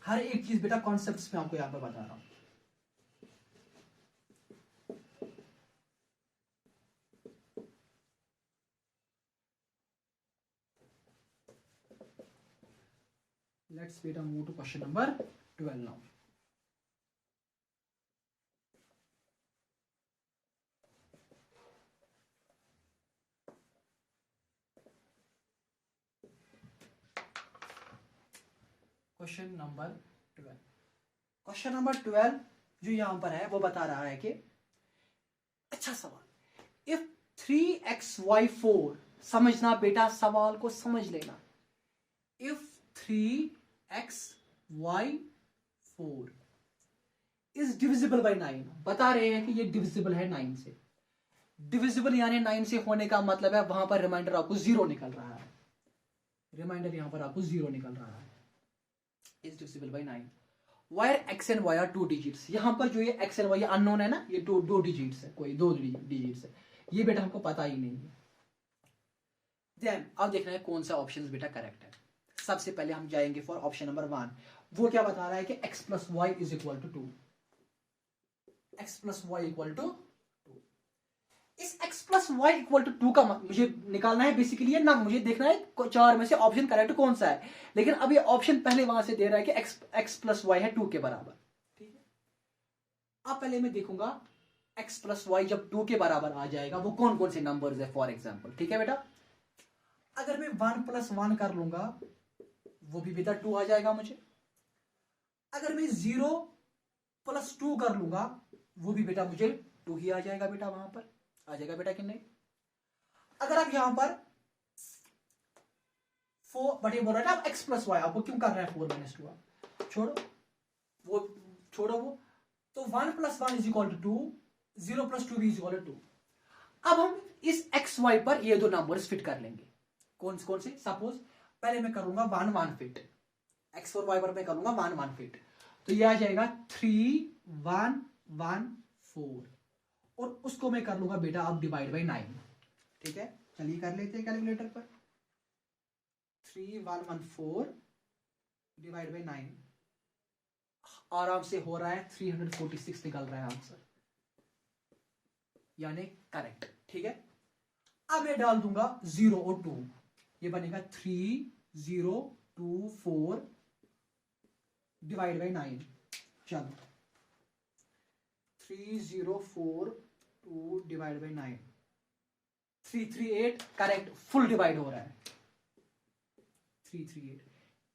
हर एक चीज बेटा कॉन्सेप्ट्स में आपको यहां पर बता रहा हूं। Let's beta move to question number 12 now. Question number 12। Question number 12 जो यहां पर है वो बता रहा है कि अच्छा सवाल, इफ 3xy4, समझना बेटा सवाल को समझ लेना, if 3xy4 is divisible by 9, बता रहे हैं कि ये डिविजिबल है 9 से। डिविजिबल यानी 9 से होने का मतलब है वहां पर रिमाइंडर आपको 0 निकल रहा है, रिमाइंडर यहां पर आपको 0 निकल रहा है, is divisible by 9। Where x and y are 2 digits, यहां पर जो ये x एंड y अननोन है ना, ये दो डिजिट्स है, कोई 2 डिजिट्स है, ये बेटा हमको पता ही नहीं है। देन अब देखना है कौन सा ऑप्शन बेटा करेक्ट है। सबसे पहले हम जाएंगे फॉर ऑप्शन नंबर 1। वो क्या बता रहा है कि x plus Y is equal to 2, x plus Y equal to 2। इस x plus Y equal to 2 का मुझे निकालना है बेसिकली ना, मुझे देखना है 4 में से ऑप्शन करेक्ट कौन सा है। लेकिन अब ये ऑप्शन पहले वहां से दे रहा है कि x प्लस वाई है 2 के बराबर, ठीक है। अब पहले मैं देखूंगा x प्लस वाई जब 2 के बराबर आ जाएगा वो कौन कौन से नंबर्स है फॉर एग्जाम्पल, ठीक है बेटा। अगर मैं 1 प्लस 1 कर लूंगा वो भी बेटा 2 आ जाएगा मुझे। अगर मैं 0 प्लस 2 कर लूंगा वो भी बेटा मुझे 2 ही आ जाएगा बेटा, वहां पर आ जाएगा बेटा कि नहीं। अगर आप यहां पर 4 बट ये बोल रहा है ना x प्लस वाई, आपको क्यों कर रहे हैं 4 माइनस 2, छोड़ो वो, छोड़ो वो। तो 1 plus 1 is equal to 2, 0 plus 2 भी इज इक्वल टू 2। अब हम इस एक्स वाई पर ये दो नंबर्स फिट कर लेंगे, कौन से। सपोज पहले मैं करूंगा 1 1 फिट, एक्स और वाई पर मैं करूंगा 1 1 फिट, तो ये आ जाएगा 3 1 1 4, और उसको मैं कर लूंगा बेटा अब डिवाइड बाई 9, ठीक है। चलिए कर लेते हैं कैलकुलेटर पर, 3 1 1 4 डिवाइड बाई 9, आराम से हो रहा है 346 निकल रहा है आंसर, यानी करेक्ट, ठीक है। अब मैं डाल दूंगा 0 और 2, ये बनेगा 3 0 2 4 डिवाइड बाई 9। चलो 3 0 4 2 divide by 9, 338 correct, full divide हो रहा है 338।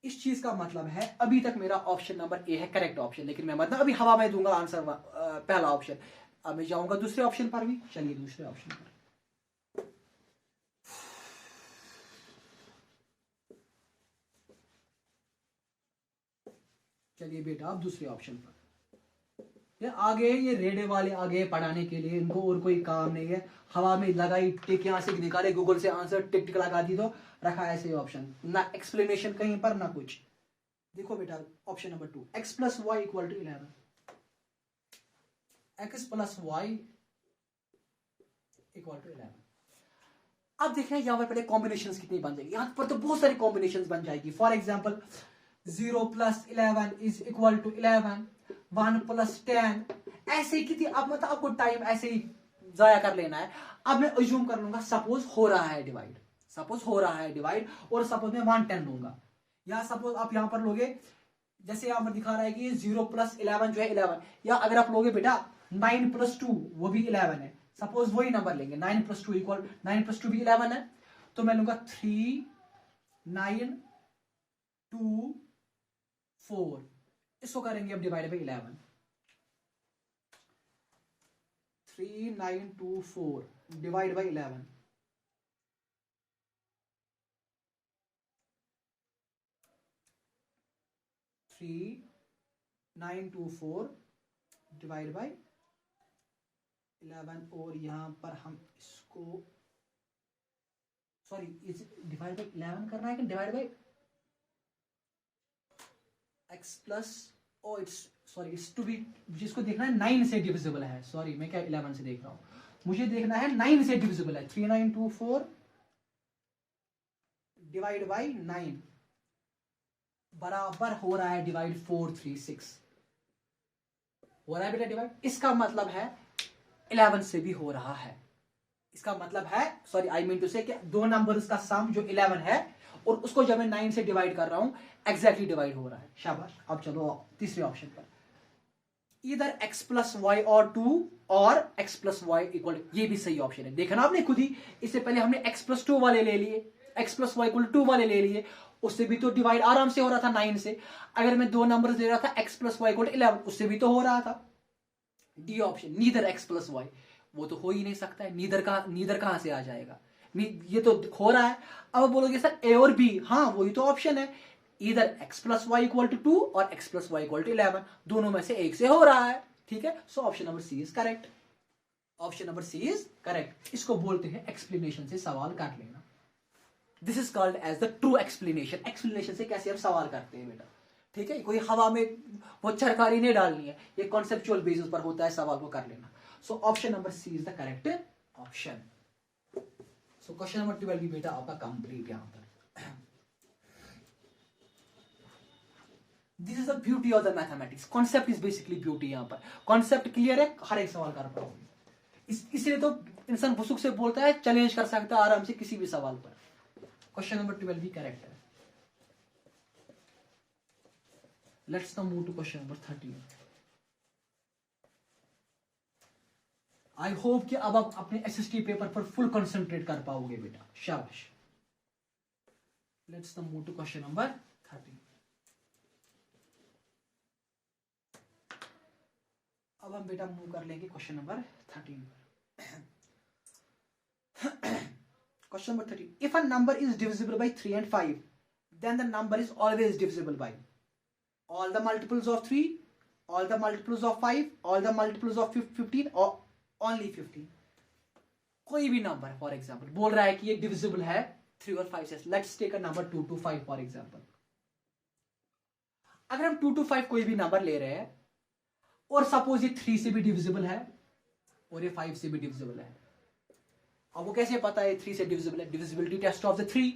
इस चीज का मतलब है अभी तक मेरा ऑप्शन नंबर ए है करेक्ट ऑप्शन, लेकिन मैं मतलब अभी हवा में दूंगा आंसर पहला ऑप्शन। अब मैं जाऊंगा दूसरे ऑप्शन पर भी, चलिए दूसरे ऑप्शन पर। चलिए बेटा अब दूसरे ऑप्शन पर, ये आगे ये रेडे वाले आगे पढ़ाने के लिए, इनको और कोई काम नहीं है, हवा में लगाई टिक, यहां से निकाले गूगल से आंसर, टिक टिक लगा दी तो रखा ऐसे ऑप्शन, ना एक्सप्लेनेशन कहीं पर ना कुछ। देखो बेटा option number 2, x plus Y equal to 11, x plus Y equal to 11। अब देखना यहां पर पहले कॉम्बिनेशन कितनी बन जाएगी, यहां पर तो बहुत सारी कॉम्बिनेशन बन जाएगी। For example 0 plus 11 is equal to 11, 1 plus 10, ऐसे कितनी, अब मतलब आपको टाइम ऐसे ही जाया कर लेना है। अब मैं अज्यूम कर लूंगा सपोज हो रहा है डिवाइड, सपोज हो रहा है डिवाइड, और सपोज मैं 110 लूंगा, या सपोज आप यहां पर लोगे जैसे यहां पर दिखा रहा है कि 0 प्लस 11 जो है 11, या अगर आप लोगे बेटा 9 प्लस 2 वो भी 11 है, सपोज वही नंबर लेंगे 9 प्लस 2 इक्वल 9 प्लस 2 भी 11 है, तो मैं लूंगा 3 9 2 4, इसको करेंगे अब divide by 11। 3924 divide by 11। 3924 divide by 11, और यहां पर हम इसको सॉरी इस डिवाइड बाई 11 करना है कि divide by x plus O it's sorry it's to be, जिसको देखना है 9 से डिविजिबल है, सॉरी मैं क्या 11 से देख रहा हूं, मुझे देखना है 9 से डिविजिबल है। 3924 डिवाइड बाई 9 बराबर हो रहा है डिवाइड 436 हो रहा है बेटा डिवाइड, इसका मतलब है 11 से भी हो रहा है। इसका मतलब है सॉरी आई मीन टू से कि दो नंबर्स का सम जो 11 है और उसको जब मैं 9 से डिवाइड कर रहा हूं एग्जैक्टली डिवाइड हो रहा है। शाबाश। अब चलो तीसरे ऑप्शन पर, इधर x प्लस वाई और 2 और x प्लस वाई इक्वल, ये भी सही ऑप्शन है। देखा ना आपने खुद ही, इससे पहले हमने x प्लस 2 वाले ले लिए, x प्लस वाई इक्वल 2 वाले ले लिए, उससे भी तो डिवाइड आराम से हो रहा था 9 से। अगर मैं दो नंबर दे रहा था x प्लस वाई इक्वल 11, उससे भी तो हो रहा था। D option, neither x plus Y, वो तो हो ही नहीं सकता है, नीदर कहां से आ जाएगा, ये तो हो रहा है। अब बोलोगे सर ए और बी, हाँ वही तो ऑप्शन है, इधर x plus Y equal to 2 और x plus Y equal to 11, दोनों में से एक से हो रहा है। ठीक है, so option number C is correct. Option number C is correct. इसको बोलते हैं एक्सप्लेनेशन से सवाल कर लेना। This is called as the true explanation. Explanation से कैसे हम सवाल करते हैं बेटा, ठीक है, कोई हवा में वो चरकारी नहीं डालनी है, ये कॉन्सेप्चुअल बेसिस पर होता है, सवाल को कर लेना। So option number C is the correct option. So question number 12 भी बेटा आपका कंप्लीट यहां पर। This is the beauty of the mathematics, concept is basically beauty. यहां पर कॉन्सेप्ट क्लियर है, हर एक सवाल कर पाओगे। इसलिए तो इंसान भुसुक से बोलता है, चैलेंज कर सकता है आराम से किसी भी सवाल पर। क्वेश्चन नंबर 12 भी करेक्ट है। Let's now move to question number 13। I hope कि अब आप अपने एसएसटी पेपर पर फुल कंसंट्रेट कर पाओगे बेटा, शाबाश। Let's now move to question number 13। अब हम बेटा मूव कर लेंगे क्वेश्चन नंबर 13 पर। Question number 13, if a number is divisible bye 3 and 5, then the number is always divisible by all the multiples of 3, all the multiples of 5, all the multiples of 15 or only 15। कोई भी नंबर फॉर एग्जाम्पल बोल रहा है कि ये डिविजिबल है 3 और 5 से। Let's take a number 2 to 5 for example. अगर हम 2 to 5 कोई भी नंबर ले रहे हैं और सपोज ये 3 से भी डिविजिबल है और ये 5 से भी डिविजिबल है, अब वो कैसे पता है 3 से डिविजिबल है? डिविजिबिलिटी टेस्ट ऑफ द 3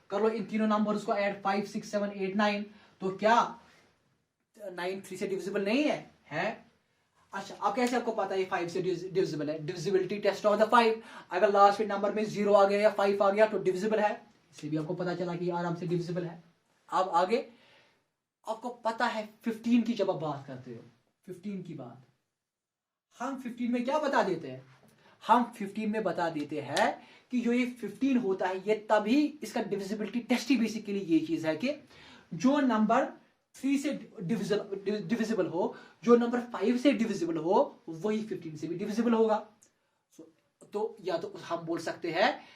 कर लो, इन तीनों नंबर्स को ऐड, 5 6 7 8 9, तो क्या 9 3 से डिविजिबल नहीं है? है। अच्छा, अब कैसे आपको पता है 5 से डिविजिबल है? डिविजिबिलिटी टेस्ट ऑफ द 5, अगर लास्ट के नंबर में 0 आ गया या 5 आ गया तो डिविजिबल है, इससे भी आपको पता चला कि आराम से डिविजिबल है। अब आगे आपको पता है 15 की जब आप बात करते हो, 15 की बात हम 15 में क्या बता देते हैं? हम 15 में बता देते हैं कि जो ये 15 होता है ये तभी, इसका डिविजिबिलिटी टेस्ट ही बेसिकली ये चीज है कि जो नंबर 3 से डिविजिबल हो, जो नंबर 5 से डिविजिबल हो, वही 15 से भी डिविजिबल होगा। तो या तो हम बोल सकते हैं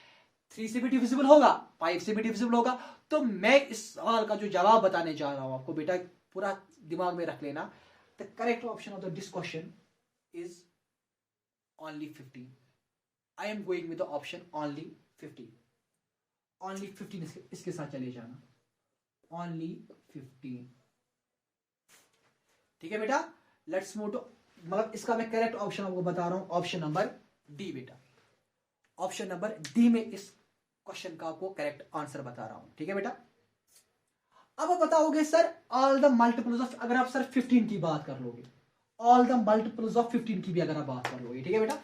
3 से भी डिविजिबल होगा, 5 से भी डिविजिबल होगा। तो मैं इस सवाल का जो जवाब बताने जा रहा हूं आपको बेटा, पूरा दिमाग में रख लेना। The correct option of this question is only 15। I am going with the option only 15। only 15 इसके साथ चले जाना, only 15। ठीक है बेटा, लेट्स मूव टू, मतलब इसका मैं करेक्ट ऑप्शन आपको बता रहा हूं, ऑप्शन नंबर डी बेटा। ऑप्शन नंबर डी में इस क्वेश्चन का आपको करेक्ट आंसर बता रहा हूं। ठीक है बेटा, अब आप बताओगे sir all the multiples of, अगर आप सर 15 की बात कर लोगे, ऑल द मल्टीपल्स ऑफ 15 की भी अगर आप बात कर लोगे, ठीक है बेटा,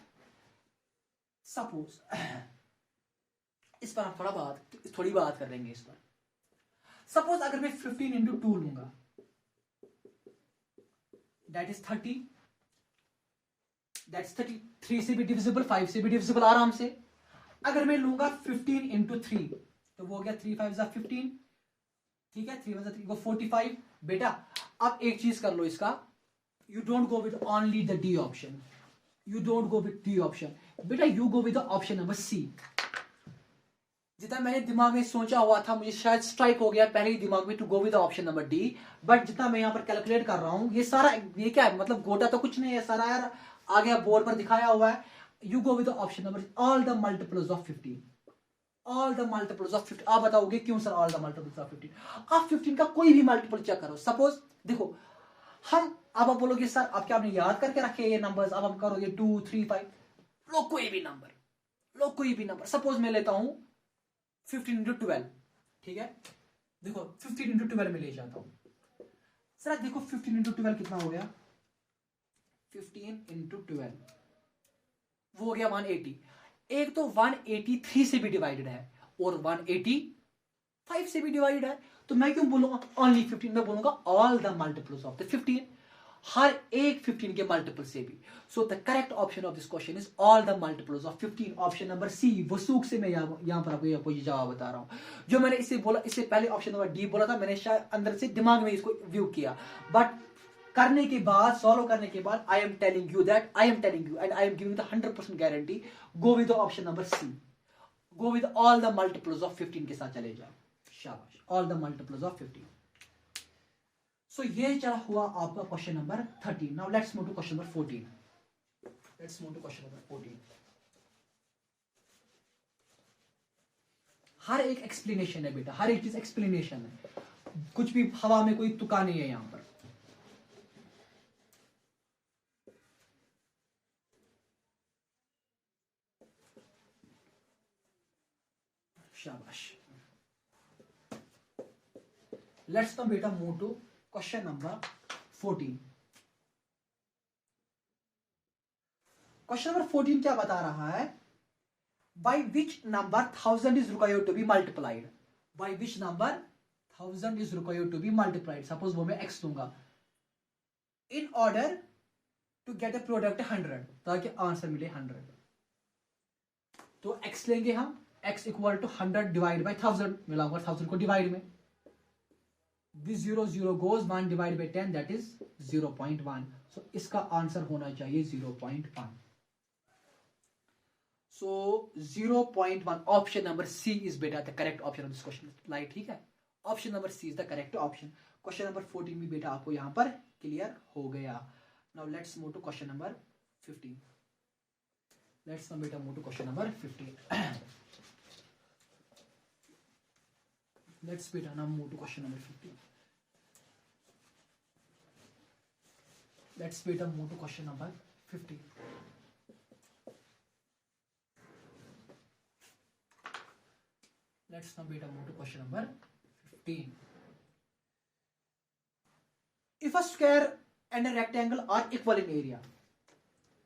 सपोज इस पर हम थोड़ी बात कर लेंगे इस पर। सपोज अगर मैं 15 इंटू 2 लूंगा, दैट इज 30, दैट्स 30, 3 से भी डिविजिबल, 5 से भी डिविजिबल आराम से। अगर मैं लूंगा 15 इंटू 3 तो वो हो गया 3 5 15, ठीक है, 3 1 3 को 45 बेटा। अब एक चीज कर लो इसका, you don't go with only the D option, you don't go with D option बेटा, you go with the option number C. जितना मैंने दिमाग में सोचा हुआ था, मुझे शायद स्ट्राइक हो गया पहले ही दिमाग में, to go with the option number D, but जितना मैं यहाँ पर कैलकुलेट कर रहा हूँ, ये सारा ये क्या है, मतलब गोटा तो कुछ नहीं है, सारा यार आगे बोर्ड पर दिखाया हुआ है। You go with the option number all the multiples of 15, all the multiples of 15। आप बताओगे क्यों sir all the multiples of 15? आप 15 का कोई भी मल्टीपल चेक करो। सपोज देखो, हम अब आप बोलोगे सर आप क्या आपने याद करके रखे ये नंबर्स, अब हम करोगे 2 3 5, लो कोई भी नंबर, लो कोई भी नंबर। सपोज मैं लेता हूं 15 इंटू 12, ठीक है, देखो 15 इंटू 12 में ले जाता हूं सर, देखो 15 इंटू 12 कितना हो गया, 15 इंटू 12 वो हो गया 180। एक तो 183 से भी डिवाइडेड है और 185 से भी डिवाइडेड है, तो मैं क्यों बोलूंगा ओनली 15, मैं बोलूंगा all the multiples of the 15, हर एक 15 के मल्टीपल से भी। So the correct option of this question is all the multiples of 15, option number C. वसूख से मैं यहां पर आपको ये जवाब बता रहा हूं। जो मैंने इससे बोला, इससे पहले ऑप्शन नंबर डी बोला था, मैंने शायद अंदर से दिमाग में इसको व्यू किया, बट करने के बाद, सॉल्व करने के बाद, I am telling you that, I am telling you and I am giving the 100% guarantee, go with the option number C, go with all the multiples of 15 के साथ चले जाओ। शाबाश, all the multiples of 15। So ये चला हुआ आपका question number 13। Now let's move to question number 14, let's move to question number 14। हर एक एक्सप्लेनेशन है बेटा, हर एक चीज एक्सप्लेनेशन है, कुछ भी हवा में कोई तुका नहीं है यहां पर। शाबाश, लेट्स नाउ बेटा move to question number 14। Question number 14 क्या बता रहा है, by which number 1000 is required to be multiplied, by which number 1000 is required to be multiplied. Suppose वो मैं एक्स लूंगा, in order to get a product 100, ताकि आंसर मिले 100। तो एक्स लेंगे हम, x equal to 100 divide by 1000, मिलाऊंगा 1000 को डिवाइड में, this 0 0 goes, 1 divide by 10 that is 0.1। So इसका आंसर होना चाहिए 0.1। So 0.1, option number C is बेटा the correct option of this question, like ठीक है, option number C is the correct option. Question number 14 भी बेटा आपको यहां पर क्लियर हो गया। Now let's move to question number 15, let's now बेटा move to question number 15। Let's beta now move to question number 15. Let's beta move to question number 15. Let's now beta move to question number 15. If a square and a rectangle are equal in area,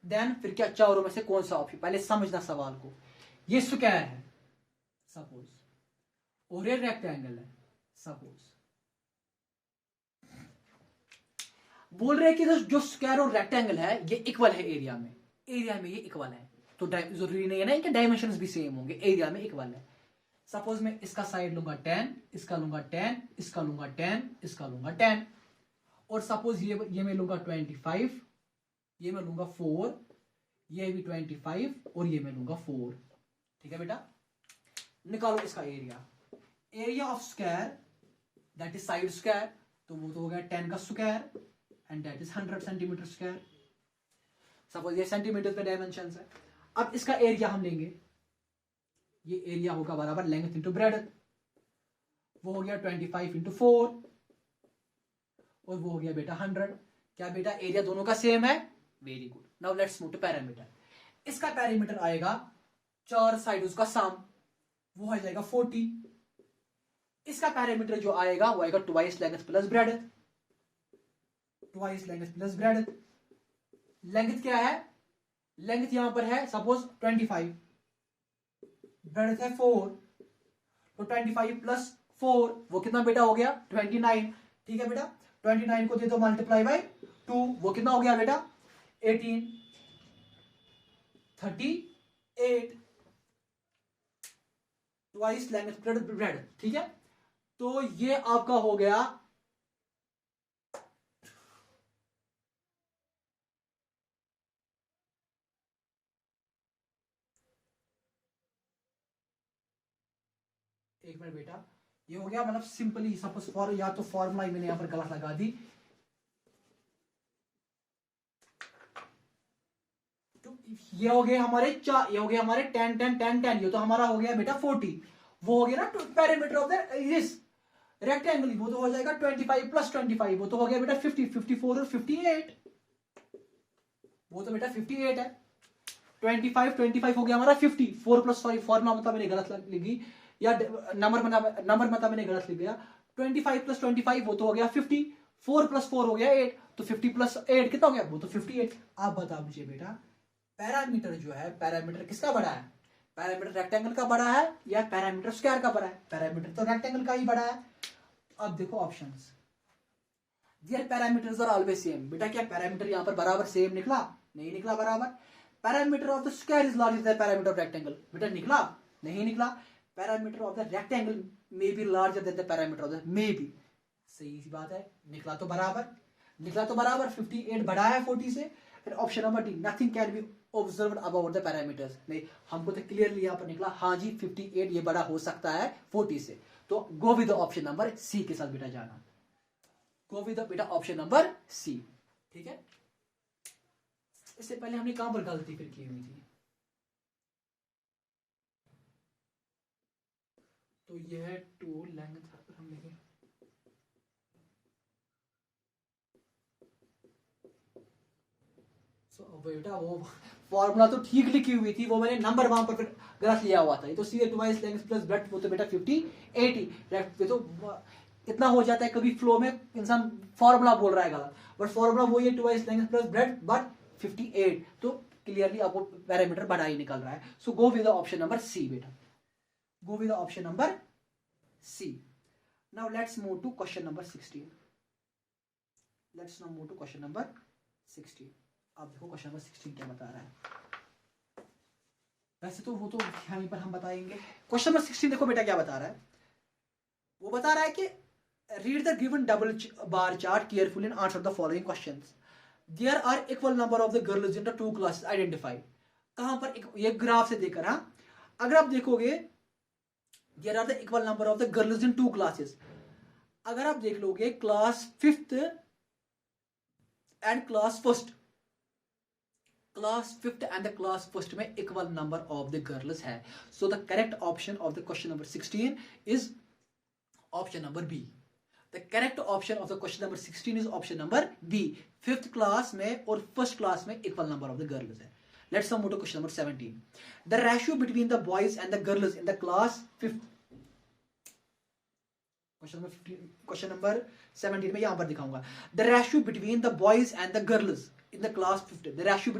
then फिर क्या चारों में से कौन सा ऑप्शन, पहले समझना सवाल को। ये स्क्वायर है सपोज, और ये रेक्टेंगल है सपोज, बोल रहे हैं कि जो स्क्वायर और रेक्टेंगल है ये इक्वल है एरिया में, एरिया में ये इक्वल है, तो जरूरी नहीं है ना इनके डायमेंशंस भी सेम होंगे, एरिया में इक्वल है। सपोज मैं इसका साइड लूंगा 10, इसका लूंगा 10, इसका लूंगा 10, इसका लूंगा 10, और सपोज ये मैं लूंगा 25, ये मैं लूंगा 4, ये भी 25 और ये मैं लूंगा 4। ठीक है बेटा, निकालो इसका area, area of square that is side square, तो वो तो हो गया 10 का square and that is 100 centimetre square. Suppose ये सेंटीमीटर पे डायमेंशन है। अब इसका एरिया हम लेंगे, ये एरिया होगा बराबर लेंथ इंटू ब्रेड, वो हो गया 25 इंटू 4 और वो हो गया बेटा 100। क्या बेटा एरिया दोनों का सेम है? Very good. Now let's move to parameter. इसका पैरामीटर आएगा 4 साइड उसका सम, वो आ जाएगा 40। इसका पैरामीटर जो आएगा वो आएगा twice length plus bread, twice length plus bread. Length क्या है? लेंथ यहां पर है सपोज 25, ब्रेड है 4, तो 25 प्लस 4 वो कितना बेटा हो गया 29। ठीक है बेटा, 29 को दे दो मल्टीप्लाई बाय 2, वो कितना हो गया बेटा 18, 38 ट्वाइस लेंथ प्लस ब्रेड। ठीक है, तो ये आपका हो गया एक मिनट बेटा, ये हो गया मतलब सिंपली सपोज फॉर, या तो फॉर्मूला मैंने यहां पर गलत लगा दी, तो ये हो गए हमारे चार, ये हो गया हमारे 10 10 10 10, ये तो हमारा हो गया बेटा 40, वो हो गया ना parameter of the this rectangle, वो तो हो जाएगा 25 प्लस 25, वो तो हो गया बेटा 50 54 और 58, वो तो बेटा 58 है। 25 हो गया हमारा 50, 4 प्लस, सॉरी फॉर्मूला मतलब मैंने गलत लिखी, या नंबर मतलब मैंने गलत लिख दिया। 25 प्लस 25 वो तो हो गया 50, 4 प्लस 4 हो गया 8, तो 50 प्लस 8 कितना हो गया, वो तो 58। आप बता मुझे बेटा पैरामीटर जो है, पैरामीटर किसका बड़ा है, पैरामीटर रेक्टेंगल का बड़ा है या पैरामीटर स्क्वायर का बड़ा है, पैरामीटर तो रेक्टेंगल का ही बड़ा है। अब देखो options, there parameters are always same, बेटा क्या पैरामीटर यहां पर बराबर सेम निकला, नहीं निकला बराबर। Parameter of the square is larger than parameter of rectangle, बेटा निकला, नहीं निकला। Parameter of the rectangle may be larger than the parameter of the, may be, सही सी बात है, निकला तो बराबर, निकला तो बराबर, 58 बड़ा है 40 से। Option number D, nothing can be observed about the parameters, नहीं हमको तो क्लियरली यहां पर निकला, हाँ जी 58 ये बड़ा हो सकता है 40 से, तो go with option number C के साथ बेटा जाना, गो विद बेटा ऑप्शन नंबर सी, ठीक है। इससे पहले हमने कहां पर गलती फिर की हुई थी, तो यह है टू लेंथ हम लेंगे, बेटा वो फॉर्मूला तो ठीक लिखी हुई थी, वो मैंने नंबर वहां पर फिर गलत लिया हुआ था, ये तो सीधे ट्वाइस लेंथ प्लस ब्रेड्थ, वो तो बेटा 50 80 ये तो इतना हो जाता है कभी फ्लो में इंसान फॉर्मूला बोल रहा है गलत, बट फॉर्मूला वो ये twice length plus breadth but 58, तो क्लियरली आपको पैरामीटर बड़ा ही निकल रहा है। So go with the option number C बेटा, go with the option number C. Now let's move to question number 16, let's now move to question number 16। आप देखो क्वेश्चन नंबर 16 क्या बता रहा है, वैसे तो वो तो यहीं पर हम बताएंगे। क्वेश्चन नंबर 16 देखो बेटा क्या बता रहा है, वो बता रहा है कि read the given double bar chart carefully and answer the following questions. There are equal number of the girls in the two classes, identify. कहां पर, ये ग्राफ से देखकर, हाँ अगर आप देखोगे there are the equal number of the girls in two classes, अगर आप देख लोगे class 5th and class 1st, class 5th and the class 1st में equal number of the girls है, so the correct option of the question number 16 is option number B. The correct option of the question number 16 is option number B, 5th class में और 1st क्लास में equal number of the girls है। Let's move to question number 17, the ratio between the boys and the girls in the class 5th, question number 17 में यहां पर दिखाऊंगा, the ratio between the boys and the girls in the class 5th, the ratio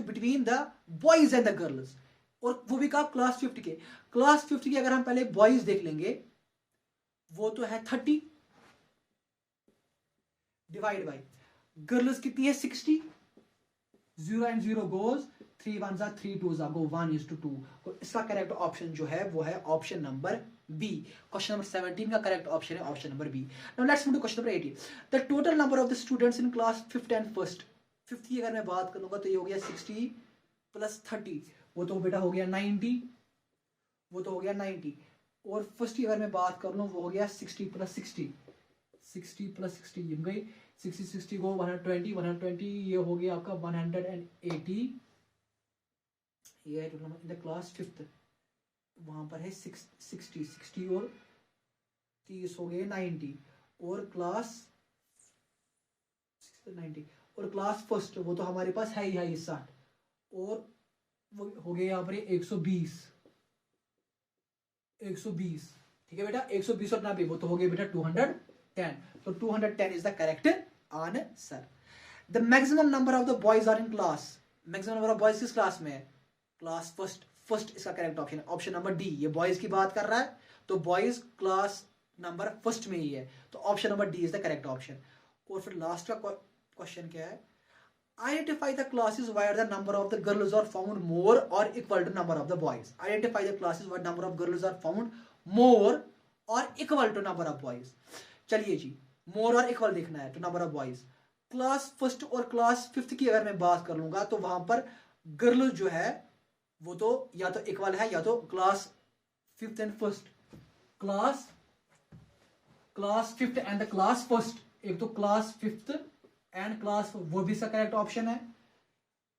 between the boys and the girls, और वो भी कहा क्लास 5th के। क्लास 5th के अगर हम पहले बॉयज देख लेंगे, वो तो है 30 डिवाइड बाय गर्ल्स कितनी है 60, 0 एंड 0 गोज, 3 1 जा 3 2 जा गो 1:2, और इसका करेक्ट ऑप्शन जो है वो है option number B. Question number 17 का करेक्ट ऑप्शन है option number B. Now let's move to question number 18, the total number of the students in class 5th and 1st, 5th की अगर मैं बात करूंगा तो ये हो गया 60 प्लस 30, वो तो बेटा हो गया 90, वो तो हो गया 90, और 1st की अगर मैं बात कर लूं वो हो गया 60 प्लस 60, 60 प्लस 60 ये गई 60 60 को 120 120, ये हो गया आपका 180, ये है total in the class 5th, वहां पर है 60 60 और 30 हो गए 90, और क्लास 90, और क्लास 1st वो तो हमारे पास है ही 60, और वो हो गया यहाँ पर 120, ठीक है बेटा, 120 और 90 वो तो हो गया बेटा 210, तो 210 is the correct answer. The maximum number of the boys are in class, maximum number of boys किस क्लास में है, क्लास 1st इसका करेक्ट ऑप्शन है ऑप्शन नंबर डी। ये बॉयज की बात कर रहा है तो बॉयज क्लास नंबर 1st में ही है, तो option number D is the correct option. और फिर लास्ट का क्वेश्चन क्या है, identify the classes where the number of the girls are found more or equal to number of the boys, identify the classes where number of girls are found more और equal to number of boys. चलिए जी, मोर और इक्वल देखना है तो number of boys. Class first और क्लास फिफ्थ की अगर मैं बात कर लूंगा तो वहां पर गर्ल जो है वो तो या तो इक्वल है या तो class fifth and first, class fifth and the class first, एक तो क्लास फिफ्थ एंड क्लास, वो भी इसका करेक्ट ऑप्शन है।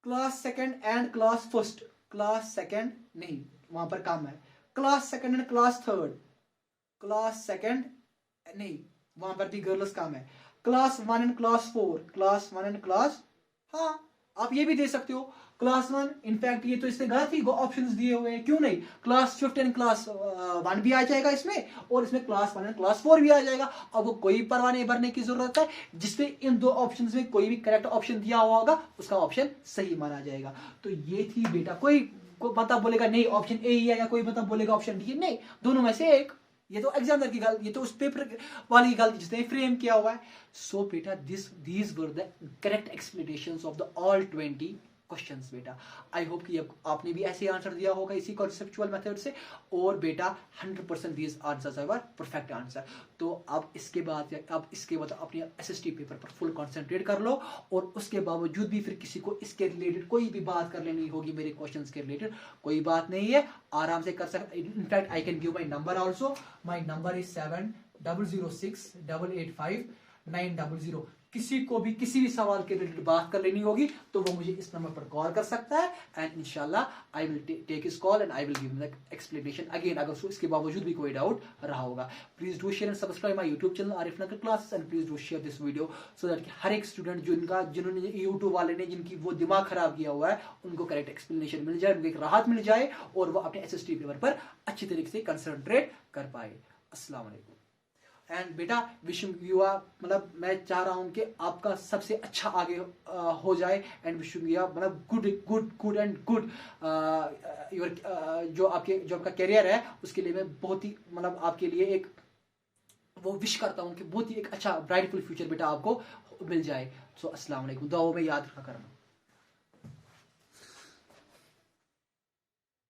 Class second and class first, class second नहीं, वहां पर कम है। Class second and class third, class second नहीं, वहां पर भी गर्ल्स कम है। Class one and class four, class one and class, हाँ आप ये भी दे सकते हो क्लास वन। इनफैक्ट ये तो इसने गलत ही ऑप्शंस दिए हुए हैं, क्यों नहीं, class fifth and class one भी आ जाएगा इसमें, और इसमें class one and class four भी आ जाएगा। अब वो कोई परवाह नहीं भरने की जरूरत है, जिसमें इन दो ऑप्शंस में कोई भी करेक्ट ऑप्शन दिया हुआ होगा उसका ऑप्शन सही माना जाएगा। तो ये थी बेटा, कोई बता बोलेगा नहीं ऑप्शन ए ही है, या कोई बता बोलेगा ऑप्शन डी, नहीं, दोनों में से एक। ये तो एग्जामिनर की गलती, ये तो उस पेपर वाली की गलती जिसने फ्रेम किया हुआ है। सो बेटा these were the correct explanations of the all 20 questions बेटा। आई होप कि आपने भी ऐसे आंसर दिया होगा इसी कॉन्सेप्चुअल मेथड से, और बेटा 100% these answers are perfect answer. तो अब इसके बाद अपने एसएसटी पेपर पर फुल कंसंट्रेट कर लो, और उसके बावजूद भी फिर किसी को इसके रिलेटेड कोई भी बात कर लेनी होगी मेरे क्वेश्चंस के रिलेटेड, कोई बात नहीं है, आराम से कर सकते। In fact I can give my number also, my number is 7006885900। किसी को भी किसी भी सवाल के रिलेटेड बात कर लेनी होगी तो वो मुझे इस नंबर पर कॉल कर सकता है, एंड इंशाल्लाह I will take his call and I will give him the explanation again, अगर इसके बावजूद भी कोई डाउट रहा होगा। Please do share and subscribe my YouTube channel Arif Nagar classes, and please do share this video so that हर एक स्टूडेंट जिन्होंने यूट्यूब वाले ने जिनकी वो दिमाग खराब किया हुआ है उनको करेक्ट एक्सप्लेनेशन मिल जाए, उनको एक राहत मिल जाए, और वो अपने एसएसटी पेपर पर अच्छी तरीके से कंसंट्रेट कर पाए। अस्सलाम वालेकुम। एंड बेटा विशिंग यू मतलब मैं चाह रहा हूं कि आपका सबसे अच्छा आगे हो जाए, एंड विशिंग यू मतलब गुड एंड गुड योर जो आपका करियर है उसके लिए मैं बहुत ही मतलब आपके लिए एक वो विश करता हूं कि बहुत ही एक अच्छा ब्राइटफुल फ्यूचर बेटा आपको मिल जाए। सो अस्सलाम वालेकुम, दुआओं में याद रखा करना।